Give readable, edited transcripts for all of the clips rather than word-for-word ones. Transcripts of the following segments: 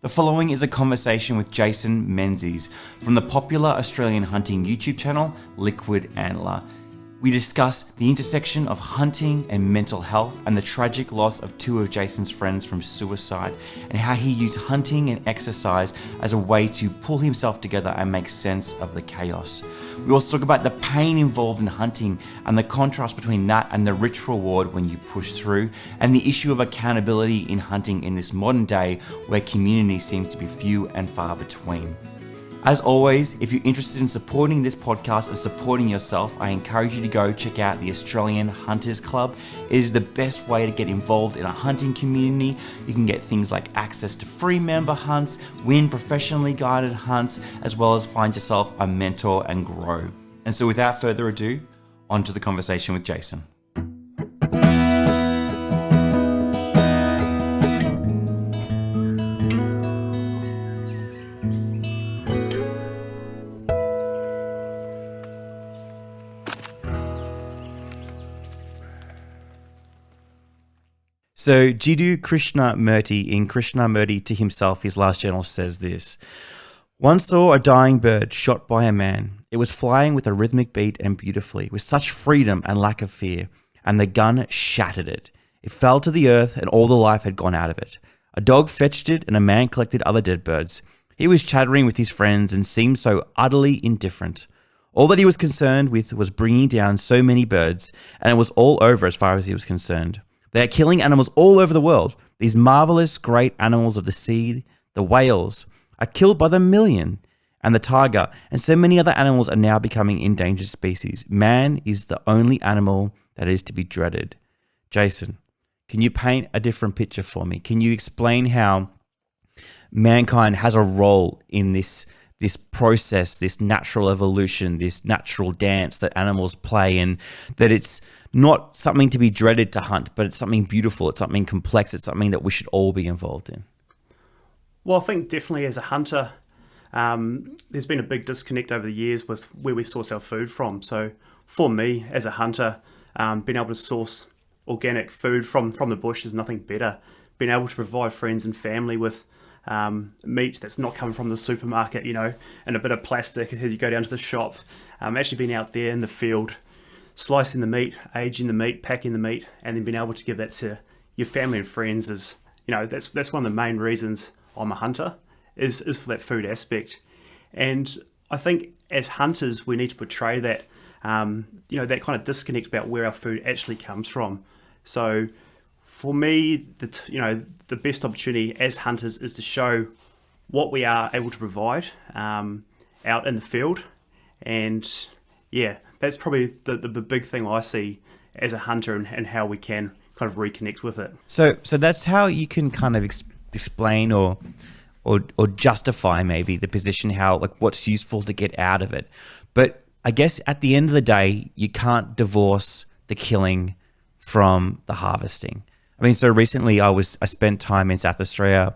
The following is a conversation with Jason Mensies from the popular Australian hunting YouTube channel, Liquid Antler. We discuss the intersection of hunting and mental health and the tragic loss of two of Jason's friends from suicide, and how he used hunting and exercise as a way to pull himself together and make sense of the chaos. We also talk about the pain involved in hunting and the contrast between that and the rich reward when you push through, and the issue of accountability in hunting in this modern day where community seems to be few and far between. As always, if you're interested in supporting this podcast and supporting yourself, I encourage you to go check out the Australian Hunters Club. It is the best way to get involved in a hunting community. You can get things like access to free member hunts, win professionally guided hunts, as well as find yourself a mentor and grow. And so without further ado, on to the conversation with Jason. So Jiddu Krishnamurti in Krishnamurti to Himself, his last journal, says this: "One saw a dying bird shot by a man. It was flying with a rhythmic beat and beautifully, with such freedom and lack of fear, and the gun shattered it. It fell to the earth and all the life had gone out of it. A dog fetched it and a man collected other dead birds. He was chattering with his friends and seemed so utterly indifferent. All that he was concerned with was bringing down so many birds, and it was all over as far as he was concerned. They are killing animals all over the world. These marvelous, great animals of the sea, the whales, are killed by the million, and the tiger, and so many other animals are now becoming endangered species. Man is the only animal that is to be dreaded." Jason, can you paint a different picture for me? Can you explain how mankind has a role in this process, this natural evolution, this natural dance that animals play, and that it's not something to be dreaded to hunt, but it's something beautiful, it's something complex, it's something that we should all be involved in? Well, I think definitely as a hunter, there's been a big disconnect over the years with where we source our food from. So for me, as a hunter, being able to source organic food from the bush is nothing better. Being able to provide friends and family with meat that's not coming from the supermarket, and a bit of plastic as you go down to the shop. Actually being out there in the field, slicing the meat, aging the meat, packing the meat, and then being able to give that to your family and friends is, that's one of the main reasons I'm a hunter, is for that food aspect. And I think as hunters, we need to portray that, that kind of disconnect about where our food actually comes from. So for me, the best opportunity as hunters is to show what we are able to provide out in the field. And yeah, that's probably the big thing I see as a hunter, and how we can kind of reconnect with it. So that's how you can kind of explain or justify maybe the position, how, like, what's useful to get out of it. But I guess at the end of the day, you can't divorce the killing from the harvesting. I mean, so recently I spent time in South Australia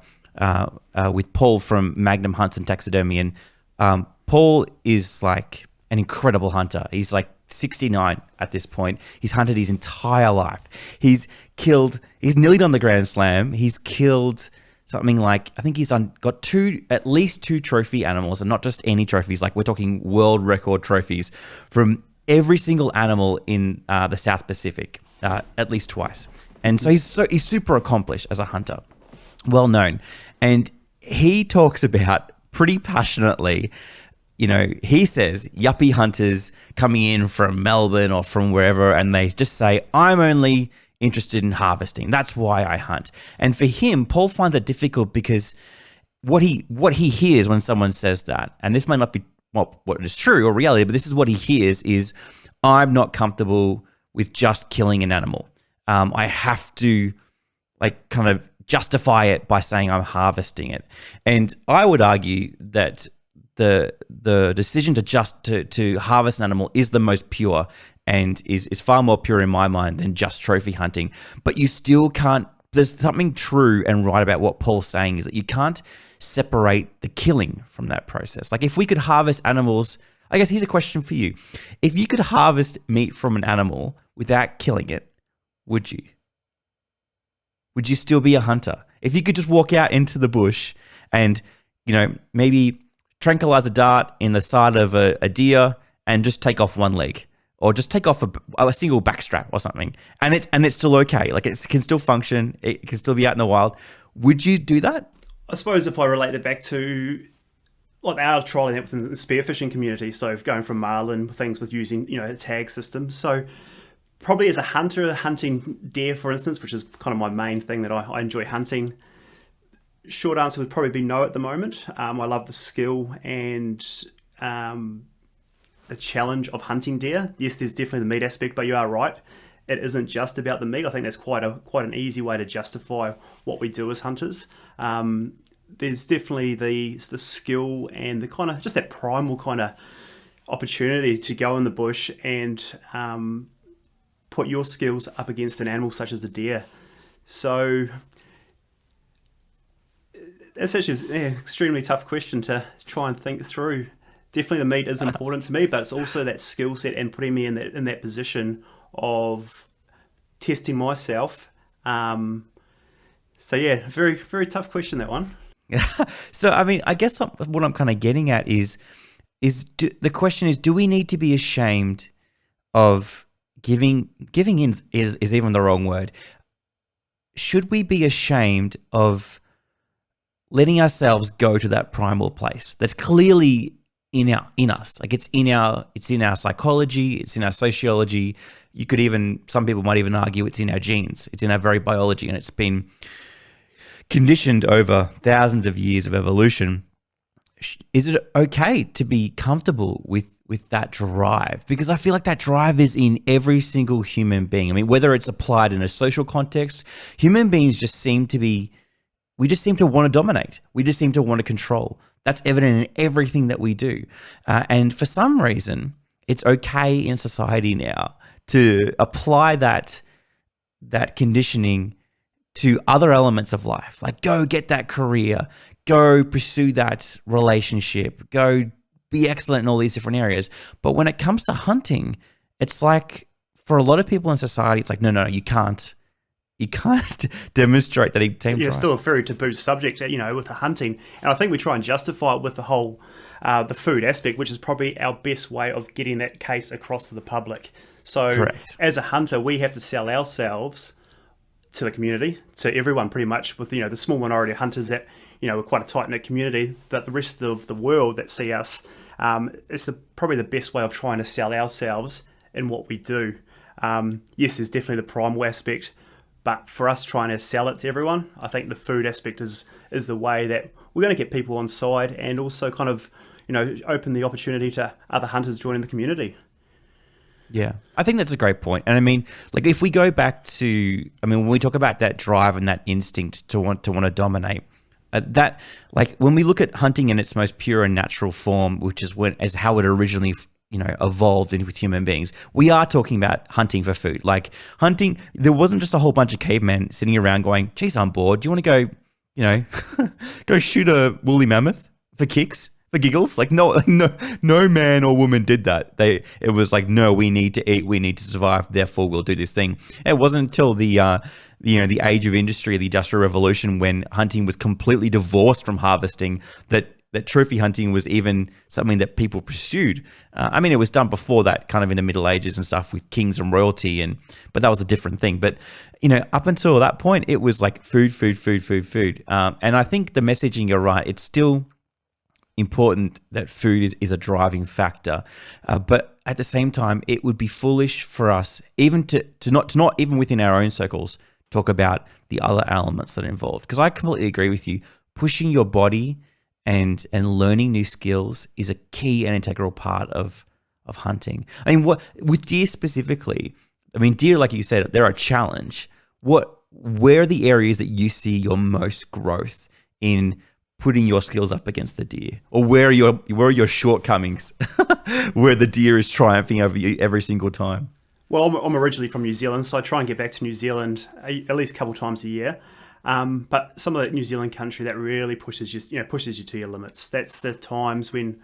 with Paul from Magnum Hunts and Taxidermy, and Paul is like an incredible hunter. He's like 69 at this point. He's hunted his entire life. He's nearly done the Grand Slam. He's killed something like, I think he's got at least two trophy animals, and not just any trophies. Like, we're talking world record trophies from every single animal in the South Pacific, at least twice. And so he's super accomplished as a hunter, well known. And he talks about pretty passionately, he says yuppie hunters coming in from Melbourne or from wherever, and they just say, I'm only interested in harvesting. That's why I hunt. And for him, Paul finds that difficult because what he hears when someone says that, and this might not be what is true or reality, but this is what he hears, is, I'm not comfortable with just killing an animal. I have to kind of justify it by saying I'm harvesting it. And I would argue that the decision to harvest an animal is the most pure, and is far more pure in my mind than just trophy hunting. But you still can't, there's something true and right about what Paul's saying, is that you can't separate the killing from that process. Like, if we could harvest animals, I guess here's a question for you. If you could harvest meat from an animal without killing it, would you? Would you still be a hunter? If you could just walk out into the bush and maybe tranquilize a dart in the side of a deer and just take off one leg, or just take off a single backstrap or something, and it's still okay. Like, it can still function. It can still be out in the wild. Would you do that? I suppose if I relate it back to like our trialing that within the spearfishing community, so going from marlin, things with using a tag system. So probably as a hunter, hunting deer, for instance, which is kind of my main thing that I enjoy hunting. Short answer would probably be no at the moment. I love the skill and the challenge of hunting deer. Yes, there's definitely the meat aspect, but you are right. It isn't just about the meat. I think that's quite an easy way to justify what we do as hunters. There's definitely the skill and the kind of just that primal kind of opportunity to go in the bush and put your skills up against an animal such as a deer. So it's actually an extremely tough question to try and think through. Definitely the meat is important to me, but it's also that skill set and putting me in that position of testing myself. So yeah, very, very tough question, that one. So, I mean, I guess what I'm kind of getting at is the question is, do we need to be ashamed of giving in is even the wrong word. Should we be ashamed of letting ourselves go to that primal place that's clearly in us? Like, it's in our psychology, it's in our sociology. You could even, some people might even argue it's in our genes, it's in our very biology, and it's been conditioned over thousands of years of evolution. Is it okay to be comfortable with that drive? Because I feel like that drive is in every single human being. I mean, whether it's applied in a social context, human beings just seem to want to dominate. We just seem to want to control. That's evident in everything that we do. And for some reason, it's okay in society now to apply that conditioning to other elements of life. Like, go get that career, go pursue that relationship, go be excellent in all these different areas. But when it comes to hunting, it's like, for a lot of people in society, it's like, no, you can't demonstrate that he Yeah, it's still a very taboo subject, with the hunting. And I think we try and justify it with the whole, the food aspect, which is probably our best way of getting that case across to the public. So Correct. As a hunter, we have to sell ourselves to the community, to everyone pretty much, with, the small minority of hunters that, we're quite a tight-knit community, but the rest of the world that see us, it's probably the best way of trying to sell ourselves in what we do. Yes, there's definitely the primal aspect, but for us trying to sell it to everyone, I think the food aspect is the way that we're going to get people on side, and also kind of, open the opportunity to other hunters joining the community. Yeah, I think that's a great point. And I mean, like, if we go back to, when we talk about that drive and that instinct to want to dominate, that, like, when we look at hunting in its most pure and natural form, which is as how it originally, evolved with human beings, we are talking about hunting for food. Like, hunting, there wasn't just a whole bunch of cavemen sitting around going, geez, I'm bored. Do you want to go, go shoot a woolly mammoth for kicks? For giggles? Like, no man or woman did that. It was like, no, we need to eat, we need to survive, therefore we'll do this thing. It wasn't until the age of industry, the Industrial Revolution, when hunting was completely divorced from harvesting, that trophy hunting was even something that people pursued. It was done before that, kind of in the Middle Ages and stuff, with kings and royalty, but that was a different thing. But up until that point, it was like food. And I think the messaging, you're right, it's still important that food is a driving factor, but at the same time, it would be foolish for us even to not even within our own circles talk about the other elements that are involved. Because I completely agree with you. Pushing your body and learning new skills is a key and integral part of hunting. What with deer specifically? Deer, like you said, they're a challenge. Where are the areas that you see your most growth in putting your skills up against the deer? Or where are your shortcomings where the deer is triumphing over you every single time? Well, I'm originally from New Zealand, so I try and get back to New Zealand at least a couple of times a year. But some of that New Zealand country that really pushes you to your limits. That's the times when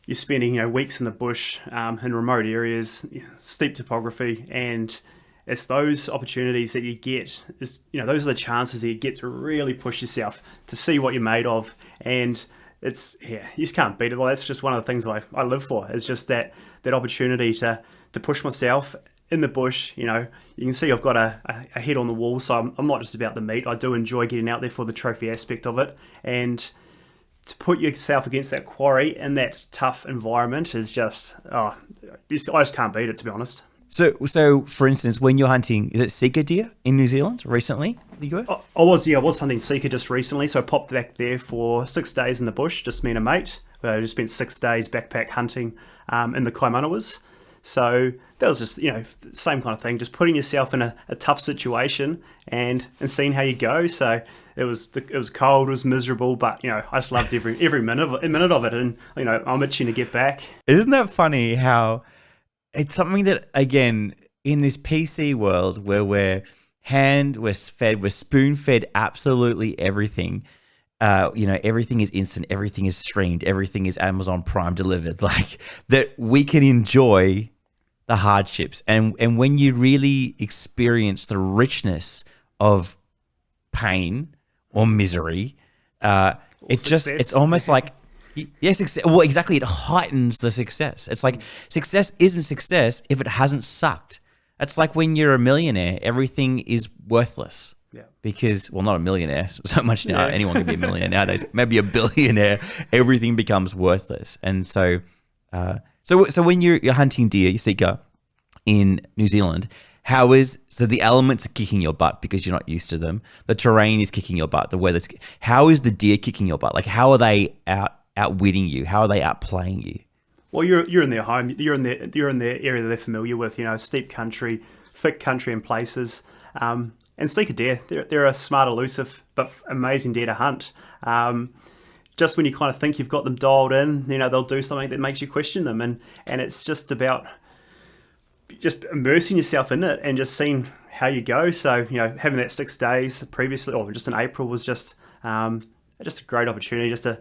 you're spending weeks in the bush, in remote areas, steep topography, and it's those opportunities that you get, those are the chances that you get to really push yourself, to see what you're made of. And you just can't beat it. Well, that's just one of the things I live for. It's just that opportunity to push myself in the bush. You can see I've got a head on the wall, so I'm not just about the meat. I do enjoy getting out there for the trophy aspect of it. And to put yourself against that quarry in that tough environment is just, I just can't beat it, to be honest. So for instance, when you're hunting, is it Sika deer in New Zealand recently? I was hunting Sika just recently, so I popped back there for 6 days in the bush, just me and a mate. I just spent 6 days backpack hunting in the Kaimanawas. So that was just, same kind of thing, just putting yourself in a tough situation and seeing how you go. So it was cold, it was miserable, but I just loved every minute of it, and I'm itching to get back. Isn't that funny how it's something that, again, in this PC world where we're spoon-fed absolutely everything. Everything is instant, everything is streamed, everything is Amazon Prime delivered. Like that, we can enjoy the hardships, and when you really experience the richness of pain or misery, it's almost like. Yes, well, exactly. It heightens the success. It's like success isn't success if it hasn't sucked. It's like when you're a millionaire, everything is worthless. Yeah. Because, well, not a millionaire so much now. Yeah. Anyone can be a millionaire nowadays. Maybe a billionaire. Everything becomes worthless. And so when you're hunting deer, you Sika, in New Zealand, so the elements are kicking your butt because you're not used to them. The terrain is kicking your butt. The weather's. How is the deer kicking your butt? Like, how are they outwitting you? How are they outplaying you? Well, you're in their home. You're in their area that they're familiar with. Steep country, thick country in places. And Sika deer, they're a smart, elusive, but amazing deer to hunt. Just when you kind of think you've got them dialed in, they'll do something that makes you question them, and it's just about just immersing yourself in it and just seeing how you go. So having that 6 days previously, or just in April, was just a great opportunity just to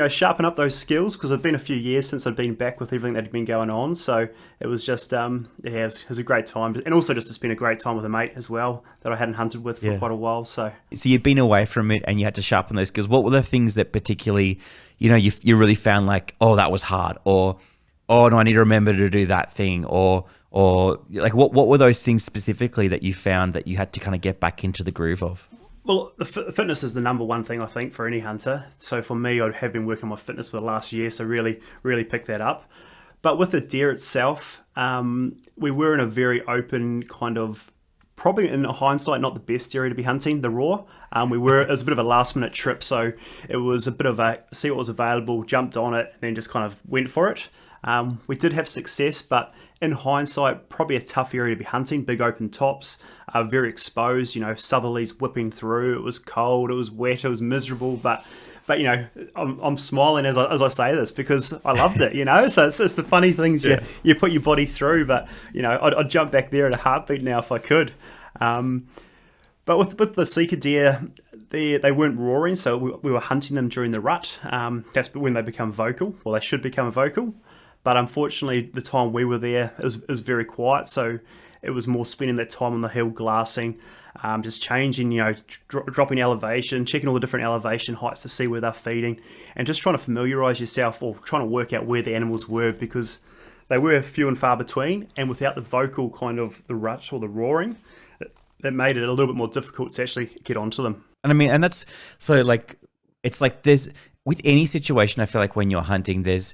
sharpen up those skills, because it's been a few years since I'd been back with everything that had been going on. So it was just it was a great time, and also just to spend a great time with a mate as well that I hadn't hunted with for quite a while. So you've been away from it and you had to sharpen those skills. What were the things that particularly you really found like, oh, that was hard, or oh no, I need to remember to do that thing, or like what were those things specifically that you found that you had to kind of get back into the groove of? Well, fitness is the number one thing, I think, for any hunter. So for me, I have been working on my fitness for the last year, so really, really picked that up. But with the deer itself, we were in a very open kind of, probably in hindsight, not the best area to be hunting, the raw. It was a bit of a last minute trip, so it was a bit of a see what was available, jumped on it, and then just kind of went for it. We did have success, but in hindsight, probably a tough area to be hunting. Big open tops, very exposed. Southerlies whipping through. It was cold. It was wet. It was miserable. But I'm smiling as I say this because I loved it. So it's the funny things you put your body through. But I'd jump back there at a heartbeat now if I could. But with the Sika deer, they weren't roaring, so we were hunting them during the rut. That's when they become vocal. Well, they should become vocal. But unfortunately, the time we were there, it was very quiet. So it was more spending that time on the hill glassing, just changing, dropping elevation, checking all the different elevation heights to see where they're feeding, and just trying to familiarise yourself or trying to work out where the animals were, because they were few and far between. And without the vocal kind of the rut or the roaring, that made it a little bit more difficult to actually get onto them. And that's so like, it's like there's, with any situation, I feel like when you're hunting, there's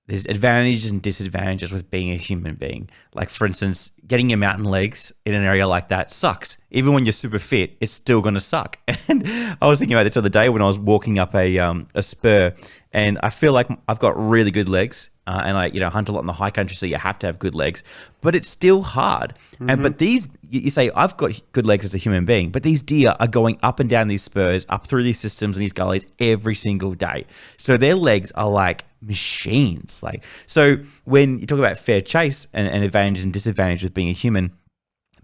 advantages and disadvantages with being a human being. Like, for instance, getting your mountain legs in an area like that sucks. Even when you're super fit, it's still going to suck. And I was thinking about this the other day when I was walking up a spur, and I feel like I've got really good legs, and I hunt a lot in the high country, so you have to have good legs, but it's still hard. Mm-hmm. But these, you say, I've got good legs as a human being, but these deer are going up and down these spurs, up through these systems and these gullies every single day. So their legs are like machines. So when you talk about fair chase and advantages and disadvantages with being a human,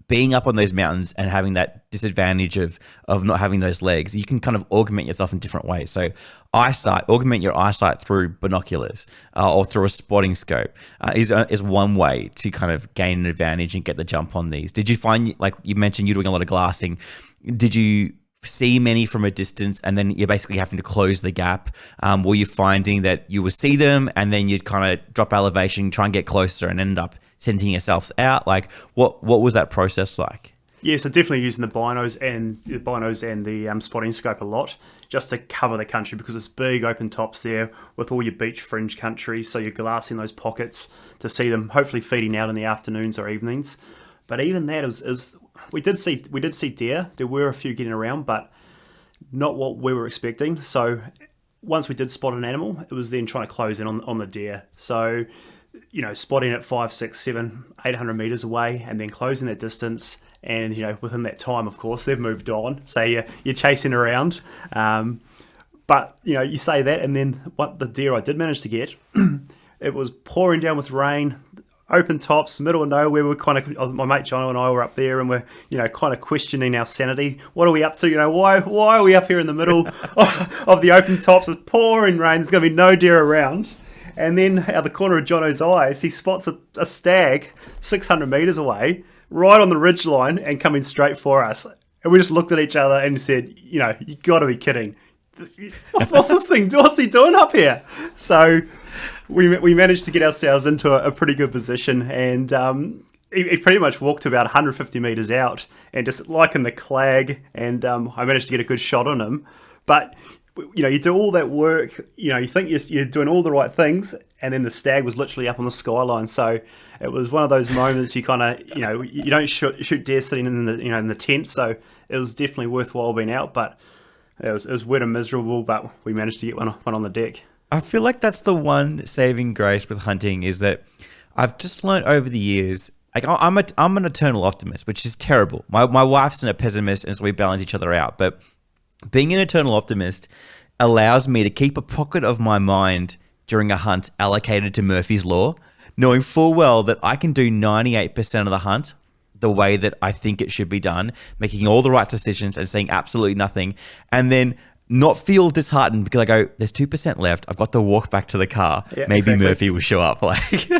being up on those mountains and having that disadvantage of not having those legs, you can kind of augment yourself in different ways. So augment your eyesight through binoculars or through a spotting scope is one way to kind of gain an advantage and get the jump on these. Did you find, like you mentioned, you're doing a lot of glassing. Did you see many from a distance and then you're basically having to close the gap? Were you finding that you would see them and then you'd kind of drop elevation, try and get closer and end up sending yourselves out? Like what was that process like? Yeah, so definitely using the binos and the spotting scope a lot just to cover the country, because it's big open tops there with all your beach fringe country. So you're glassing those pockets to see them, hopefully feeding out in the afternoons or evenings. But even that is we did see deer. There were a few getting around, but not what we were expecting. So once we did spot an animal, it was then trying to close in on the deer. So, you know, spotting at 5, 6, 7, 800 meters away and then closing that distance. And, you know, within that time, of course, they've moved on. So you're chasing around. But, you know, you say that, and then what the deer I did manage to get, it was pouring down with rain, open tops, middle of nowhere. We're kind of, my mate John and I were up there, and we're, you know, kind of questioning our sanity. What are we up to? You know, why are we up here in the middle of the open tops? It's pouring rain. There's going to be no deer around. And then out of the corner of Jono's eyes, he spots a stag 600 meters away, right on the ridge line, and coming straight for us. And we just looked at each other and said, you know, you got to be kidding. What's this thing? What's he doing up here? So we managed to get ourselves into a pretty good position, and he pretty much walked to about 150 meters out and just like in the clag, and I managed to get a good shot on him. But you know, you do all that work, you know, you think you're doing all the right things, and then the stag was literally up on the skyline. So it was one of those moments you kind of, you know, you don't shoot deer sitting in the tent. So it was definitely worthwhile being out, but it was wet and miserable, but we managed to get one on the deck. I feel like that's the one saving grace with hunting, is that I've just learned over the years, like I'm an eternal optimist, which is terrible. My wife's a pessimist, and so we balance each other out. But being an eternal optimist allows me to keep a pocket of my mind during a hunt allocated to Murphy's Law, knowing full well that I can do 98% of the hunt the way that I think it should be done, making all the right decisions and saying absolutely nothing, and then not feel disheartened because I go, there's 2% left. I've got to walk back to the car. Yeah, maybe exactly. Murphy will show up. Like,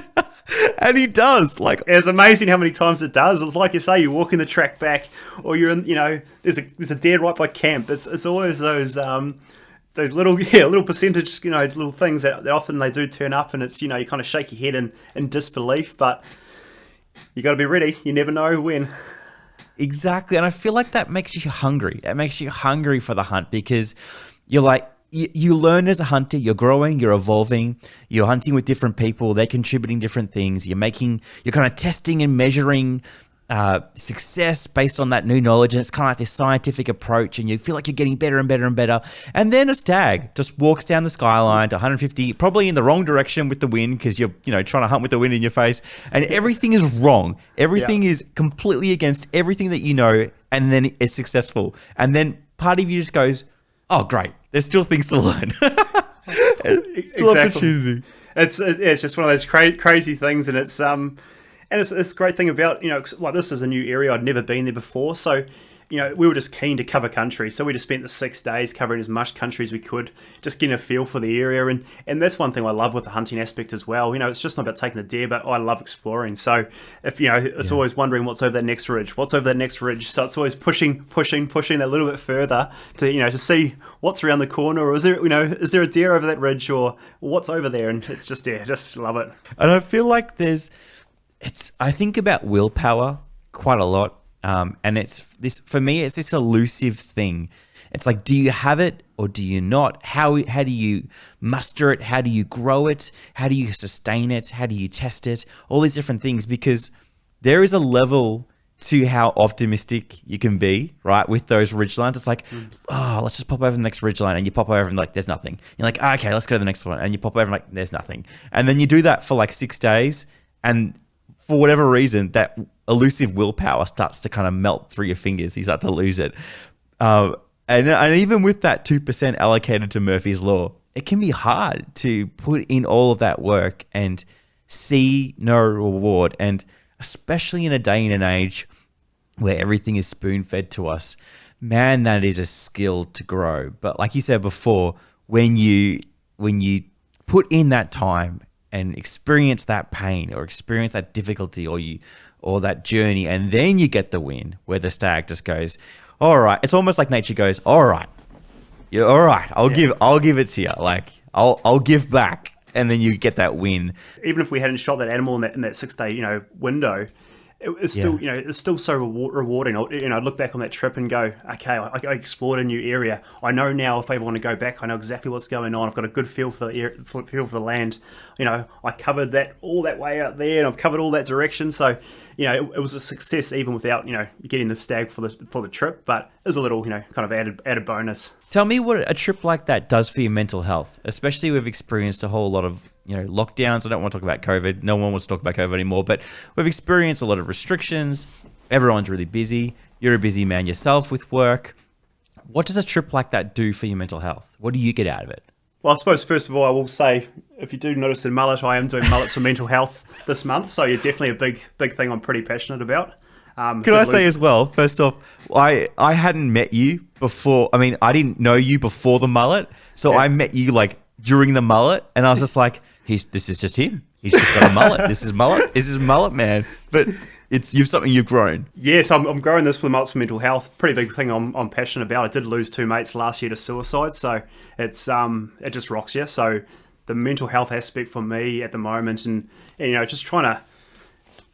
and he does. Like, it's amazing how many times it does. It's like you say, you're walking the track back, or you're in, you know, there's a deer right by camp. It's always those little percentage, you know, little things that often they do turn up, and it's, you know, you kind of shake your head in disbelief, but you got to be ready. You never know when. Exactly. And I feel like that makes you hungry. It makes you hungry for the hunt, because you're like, you learn as a hunter, you're growing, you're evolving, you're hunting with different people, they're contributing different things, you're kind of testing and measuring success based on that new knowledge, and it's kind of like this scientific approach, and you feel like you're getting better and better and better. And then a stag just walks down the skyline to 150, probably in the wrong direction with the wind, because you're, you know, trying to hunt with the wind in your face, and everything is wrong. Everything is completely against everything that you know, and then it's successful. And then part of you just goes, oh, great, there's still things to learn. Exactly. Opportunity. It's just one of those crazy things, and it's and it's a great thing about, you know, like, this is a new area. I'd never been there before. So, you know, we were just keen to cover country. So we just spent the 6 days covering as much country as we could, just getting a feel for the area. And that's one thing I love with the hunting aspect as well. You know, it's just not about taking the deer, but I love exploring. So if, you know, it's always wondering what's over that next ridge. So it's always pushing that little bit further to, you know, to see what's around the corner, or is there a deer over that ridge, or what's over there? And it's just, just love it. And I feel like I think about willpower quite a lot. And for me, it's this elusive thing. It's like, do you have it or do you not? How do you muster it? How do you grow it? How do you sustain it? How do you test it? All these different things, because there is a level to how optimistic you can be, right? With those ridgelines, it's like, oh, let's just pop over the next ridgeline, and you pop over and like, there's nothing. You're like, okay, let's go to the next one, and you pop over and like, there's nothing. And then you do that for like 6 days, and for whatever reason, that elusive willpower starts to kind of melt through your fingers. You start to lose it. And even with that 2% allocated to Murphy's Law, it can be hard to put in all of that work and see no reward. And especially in a day and an age where everything is spoon-fed to us, man, that is a skill to grow. But like you said before, when you put in that time and experience that pain or experience that difficulty or that journey, and then you get the win where the stag just goes, all right. It's almost like nature goes, all right, you're all right. I'll give it to you. Like I'll give back, and then you get that win. Even if we hadn't shot that animal in that 6-day window, it's still it's still so rewarding. I look back on that trip and go, okay, I explored a new area. I know now if I want to go back, I know exactly what's going on. I've got a good feel for the land. I covered that all that way out there, and I've covered all that direction. So it was a success even without getting the stag for the trip. But it was a little kind of added bonus. Tell me what a trip like that does for your mental health, especially we've experienced a whole lot of lockdowns. I don't want to talk about COVID. No one wants to talk about COVID anymore, but we've experienced a lot of restrictions. Everyone's really busy. You're a busy man yourself with work. What does a trip like that do for your mental health? What do you get out of it? Well, I suppose first of all, I will say, if you do notice the mullet, I am doing mullets for mental health this month. So you're definitely a big thing I'm pretty passionate about. Can I say as well, first off, I hadn't met you before. I mean, I didn't know you before the mullet. So I met you like during the mullet, and I was just like, this is just him. He's just got a mullet. This is mullet man. But you've something you've grown. Yes, I'm growing this for the mullets for mental health. Pretty big thing I'm passionate about. I did lose 2 mates last year to suicide, so it's it just rocks you. So the mental health aspect for me at the moment, and just trying to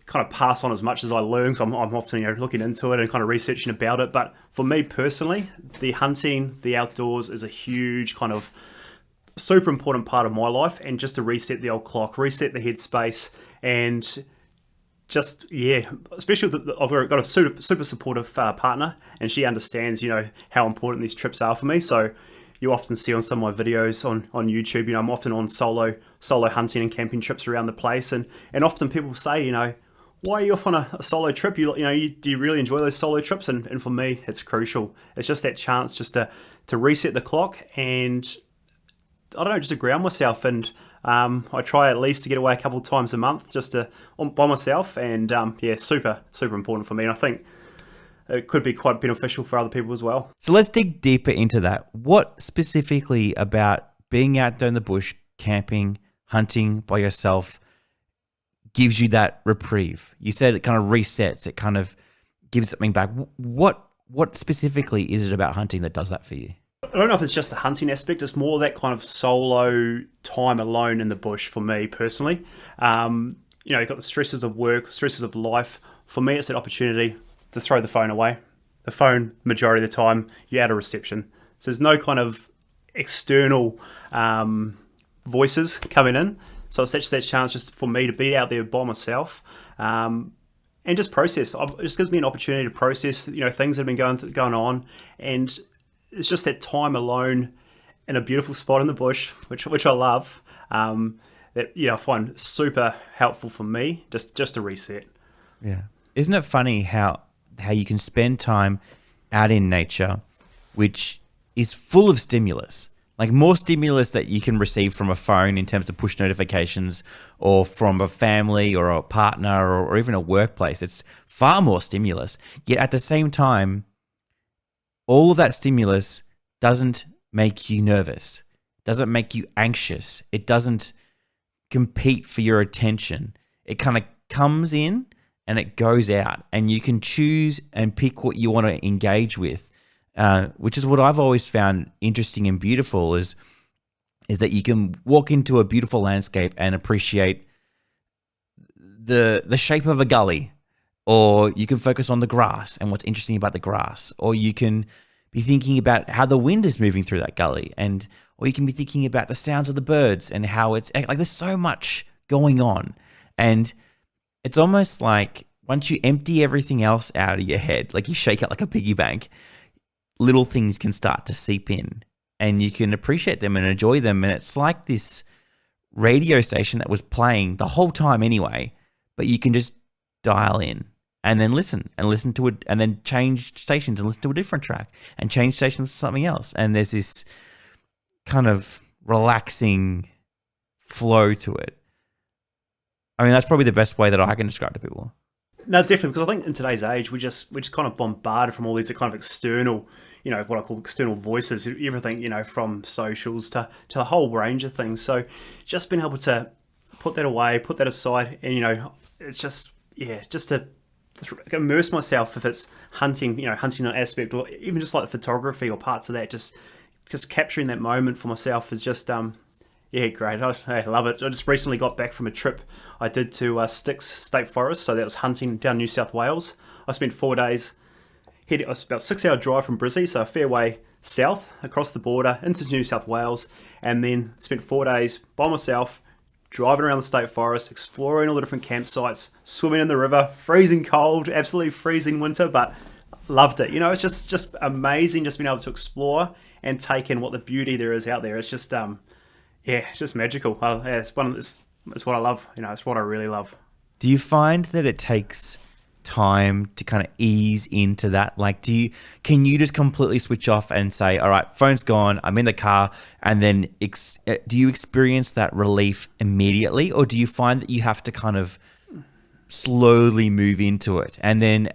kind of pass on as much as I learn. So I'm often looking into it and kind of researching about it. But for me personally, the hunting, the outdoors is a huge kind of super important part of my life, and just to reset the old clock, reset the headspace, and just especially I've got a super supportive partner, and she understands how important these trips are for me. So you often see on some of my videos on YouTube, I'm often on solo hunting and camping trips around the place, and often people say, why are you off on a solo trip? Do you really enjoy those solo trips? And for me, it's crucial. It's just that chance just to reset the clock, and I don't know, just to ground myself. And I try at least to get away a couple of times a month just by myself. And super important for me. And I think it could be quite beneficial for other people as well. So let's dig deeper into that. What specifically about being out there in the bush, camping, hunting by yourself gives you that reprieve? You said it kind of resets, it kind of gives something back. What specifically is it about hunting that does that for you? I don't know if it's just the hunting aspect. It's more that kind of solo time alone in the bush for me personally. You've got the stresses of work, stresses of life. For me, it's an opportunity to throw the phone away. The phone, majority of the time, you're out of reception. So there's no kind of external voices coming in. So it's such that chance just for me to be out there by myself and just process. It just gives me an opportunity to process, things that have been going on, and it's just that time alone in a beautiful spot in the bush, which I love. That I find super helpful for me just to reset. Yeah, isn't it funny how you can spend time out in nature, which is full of stimulus. Like more stimulus that you can receive from a phone in terms of push notifications, or from a family or a partner or even a workplace. It's far more stimulus. Yet at the same time, all of that stimulus doesn't make you nervous, doesn't make you anxious. It doesn't compete for your attention. It kind of comes in and it goes out, and you can choose and pick what you want to engage with. Which is what I've always found interesting and beautiful is that you can walk into a beautiful landscape and appreciate the shape of a gully, or you can focus on the grass and what's interesting about the grass, or you can be thinking about how the wind is moving through that gully, or you can be thinking about the sounds of the birds and how it's like there's so much going on. And it's almost like once you empty everything else out of your head, like you shake out like a piggy bank, little things can start to seep in and you can appreciate them and enjoy them. And it's like this radio station that was playing the whole time anyway, but you can just dial in and then listen to it, and then change stations and listen to a different track and change stations to something else. And there's this kind of relaxing flow to it. I mean, that's probably the best way that I can describe to people. No, definitely, because I think in today's age, we're just kind of bombarded from all these kind of external, what I call external voices, everything, from socials to the whole range of things. So just being able to put that away, put that aside, and, it's just to immerse myself, if it's hunting, hunting an aspect, or even just like photography or parts of that, just capturing that moment for myself is just, great. I love it. I just recently got back from a trip I did to Styx State Forest, so that was hunting down New South Wales. I spent 4 days. It was about a 6-hour drive from Brizzy, so a fair way south across the border into New South Wales, and then spent 4 days by myself driving around the state forest, exploring all the different campsites, swimming in the river, freezing cold, absolutely freezing winter, but loved it. It's just amazing just being able to explore and take in what the beauty there is out there. It's just it's just magical. It's what I love. It's what I really love. Do you find that it takes time to kind of ease into that? Like, can you just completely switch off and say, all right, phone's gone, I'm in the car, and then do you experience that relief immediately, or do you find that you have to kind of slowly move into it? And then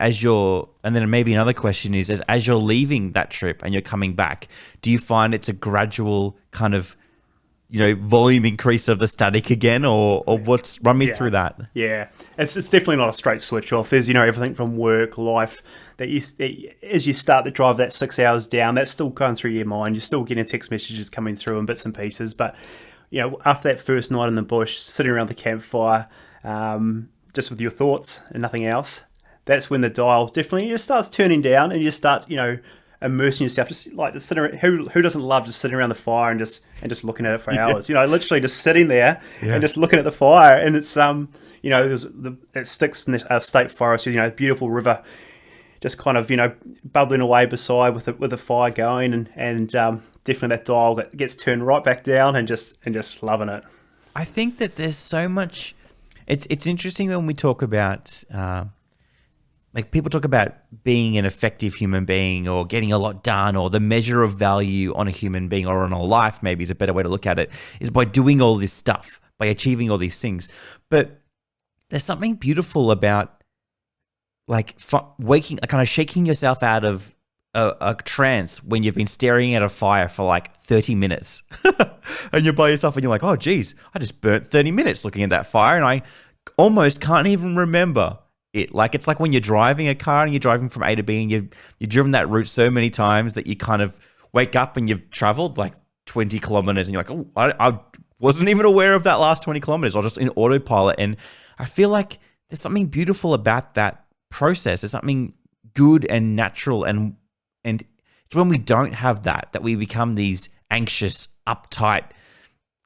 maybe another question is, as you're leaving that trip and you're coming back, do you find it's a gradual kind of volume increase of the static again, or run me through that? Yeah, it's definitely not a straight switch off. There's everything from work, life, that as you start to drive that 6 hours down, that's still going through your mind. You're still getting text messages coming through in bits and pieces, but after that first night in the bush, sitting around the campfire, just with your thoughts and nothing else, that's when the dial definitely just starts turning down, and you start immersing yourself, just sitting around, who doesn't love just sitting around the fire and just looking at it for hours, literally just sitting there and just looking at the fire. And it's it Styx State Forest, beautiful river just kind of bubbling away beside with the fire going, and definitely that dial that gets turned right back down, and just loving it. I think that there's so much. It's interesting when we talk about like people talk about being an effective human being, or getting a lot done, or the measure of value on a human being or on a life, maybe is a better way to look at it, is by doing all this stuff, by achieving all these things. But there's something beautiful about like waking, kind of shaking yourself out of a trance when you've been staring at a fire for like 30 minutes and you're by yourself and you're like, oh geez, I just burnt 30 minutes looking at that fire and I almost can't even remember it. Like, it's like when you're driving a car and you're driving from A to B and you've driven that route so many times that you kind of wake up and you've traveled like 20 kilometers and you're like, oh, I wasn't even aware of that last 20 kilometers. I was just in autopilot. And I feel like there's something beautiful about that process. There's something good and natural. And it's when we don't have that we become these anxious, uptight,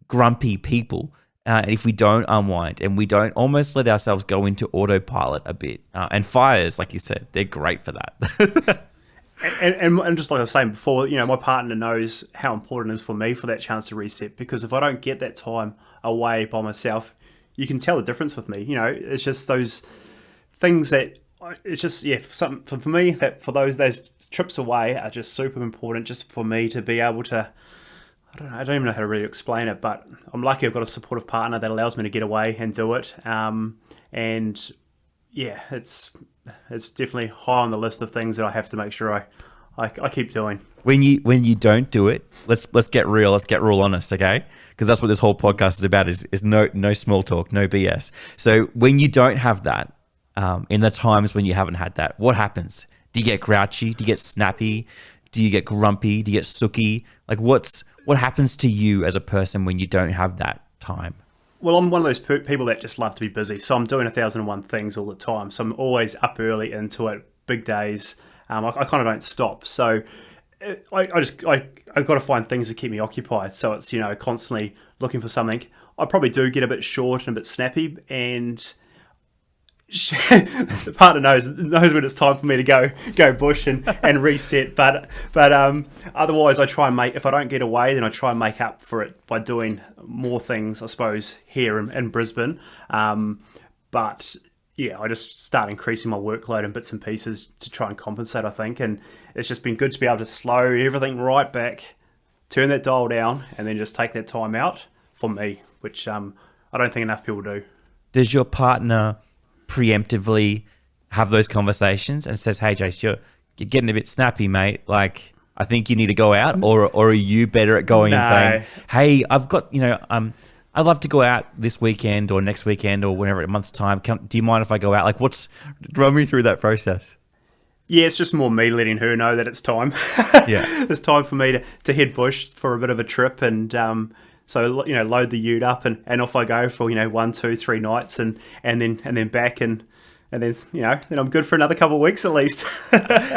grumpy people. If we don't unwind and we don't almost let ourselves go into autopilot a bit. And fires, like you said, they're great for that. and just like I was saying before, my partner knows how important it is for me for that chance to reset, because if I don't get that time away by myself, you can tell the difference with me. It's just those things that it's just, something for me, that for those trips away are just super important, just for me to be able to, I don't even know how to really explain it, but I'm lucky I've got a supportive partner that allows me to get away and do it. And yeah, it's definitely high on the list of things that I have to make sure I keep doing. When you don't do it, let's get real. Let's get real honest, okay? Because that's what this whole podcast is about. Is no small talk, no BS. So when you don't have that, in the times when you haven't had that, what happens? Do you get grouchy? Do you get snappy? Do you get grumpy? Do you get sooky? Like, what happens to you as a person when you don't have that time? Well, I'm one of those people that just love to be busy. So I'm doing 1,001 things all the time. So I'm always up early into it, big days. I kind of don't stop. So I've got to find things to keep me occupied. So it's, constantly looking for something. I probably do get a bit short and a bit snappy, and the partner knows when it's time for me to go bush and reset. But otherwise, I try and if I don't get away, then I try and make up for it by doing more things, I suppose, here in Brisbane. But yeah, I just start increasing my workload in bits and pieces to try and compensate, I think. And it's just been good to be able to slow everything right back, turn that dial down, and then just take that time out for me, which I don't think enough people do. Does your partner preemptively have those conversations and says, "Hey, Jace, you're getting a bit snappy, mate. Like, I think you need to go out," or are you better at going and saying, "Hey, I've got, I'd love to go out this weekend or next weekend or whenever, a month's time. Do you mind if I go out?" Like, run me through that process. Yeah, it's just more me letting her know that it's time. Yeah. It's time for me to head bush for a bit of a trip, and so load the ute up and off I go for 1, 2, 3 nights and then back and then then I'm good for another couple of weeks at least.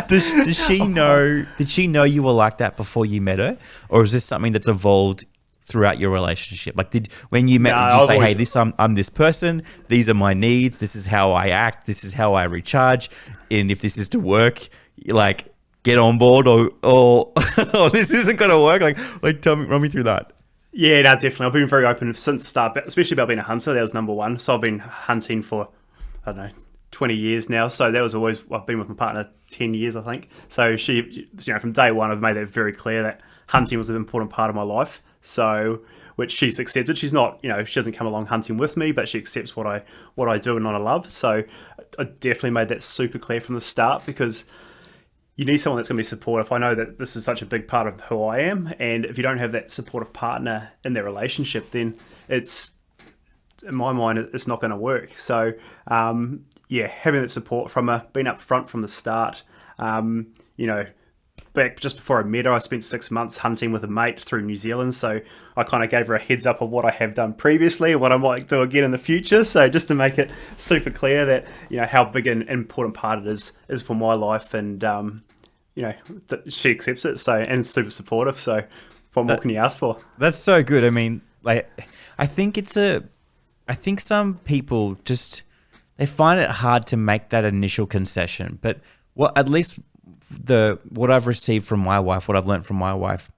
Does she know? Did she know you were like that before you met her, or is this something that's evolved throughout your relationship? Like, when you met, did you say, "Hey, I'm this person. These are my needs. This is how I act. This is how I recharge. And if this is to work, like, get on board, or this isn't going to work." Like, run me through that. Yeah, no, definitely. I've been very open since the start, especially about being a hunter. That was number one. So I've been hunting for, I don't know, 20 years now. So that was always, I've been with my partner 10 years, I think. So she, from day one, I've made that very clear that hunting was an important part of my life. So, which she's accepted. She's not, she doesn't come along hunting with me, but she accepts what I do and what I love. So I definitely made that super clear from the start, because you need someone that's going to be supportive. I know that this is such a big part of who I am, and if you don't have that supportive partner in their relationship, then it's, in my mind, it's not going to work. So, having that support from her, being up front from the start, back just before I met her, I spent 6 months hunting with a mate through New Zealand. So I kind of gave her a heads up of what I have done previously and what I might do again in the future. So just to make it super clear that, how big an important part it is for my life. And, that she accepts it. So, and super supportive. So what more can you ask for? That's so good. I mean, like, I think some people just, they find it hard to make that initial concession, but at least what I've received from my wife, what I've learned from my wife,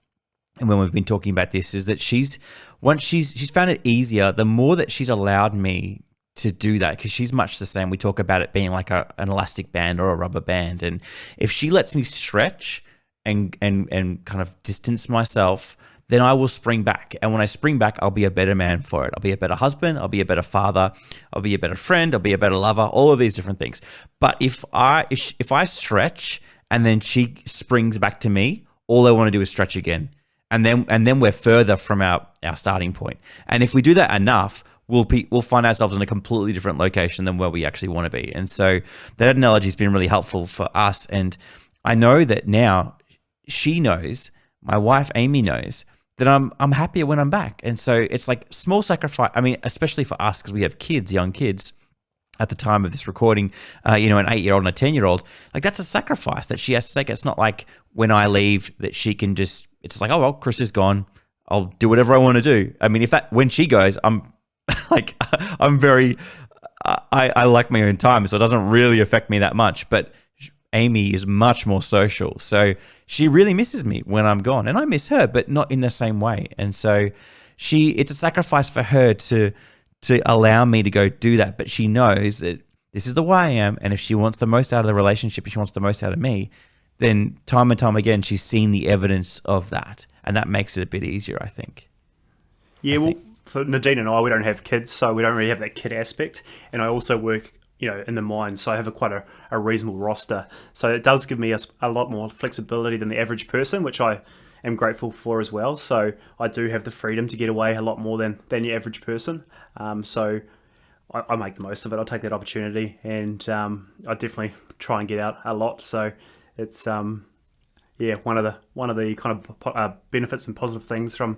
and when we've been talking about this, is that she's found it easier the more that she's allowed me to do that, because she's much the same. We talk about it being like an elastic band or a rubber band, and if she lets me stretch and kind of distance myself, then I will spring back. And when I spring back, I'll be a better man for it. I'll be a better husband. I'll be a better father. I'll be a better friend. I'll be a better lover. All of these different things. But if I stretch and then she springs back to me, all I want to do is stretch again. And then we're further from our starting point. And if we do that enough, we'll find ourselves in a completely different location than where we actually want to be. And so that analogy has been really helpful for us. And I know that now she knows, my wife Amy knows, that I'm happier when I'm back. And so it's like small sacrifice. I mean, especially for us, because we have kids, young kids. At the time of this recording, an 8-year-old and a 10-year-old, like, that's a sacrifice that she has to take. It's not like when I leave that she can just, it's like, oh, well, Chris is gone, I'll do whatever I want to do. I mean, when she goes, I'm like, I like my own time, so it doesn't really affect me that much. But Amy is much more social. So she really misses me when I'm gone, and I miss her, but not in the same way. And so it's a sacrifice for her to allow me to go do that. But she knows that this is the way I am. And if she wants the most out of the relationship, if she wants the most out of me, then time and time again, she's seen the evidence of that. And that makes it a bit easier, I think. Yeah, well, for Nadine and I, we don't have kids, so we don't really have that kid aspect. And I also work, in the mine, so I have quite a reasonable roster. So it does give me a lot more flexibility than the average person, which I am grateful for as well. So I do have the freedom to get away a lot more than the average person. So I make the most of it. I'll take that opportunity, and I definitely try and get out a lot. So it's one of the kind of benefits and positive things from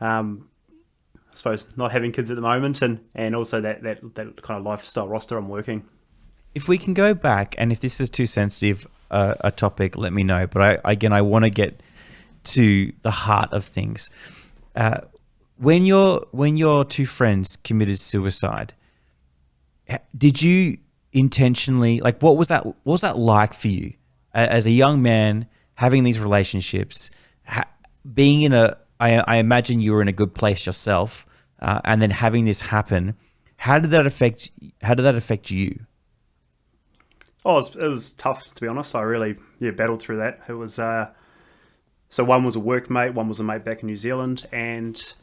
I suppose not having kids at the moment, and also that kind of lifestyle roster I'm working. If we can go back, and if this is too sensitive a topic, let me know. But I want to get to the heart of things. When your two friends committed suicide, did you intentionally, like, what was that like for you as a young man, having these relationships, being in I imagine you were in a good place yourself, and then having this happen? How did that affect you? Oh, it was tough, to be honest. I really battled through that. It was so one was a workmate, one was a mate back in New Zealand, and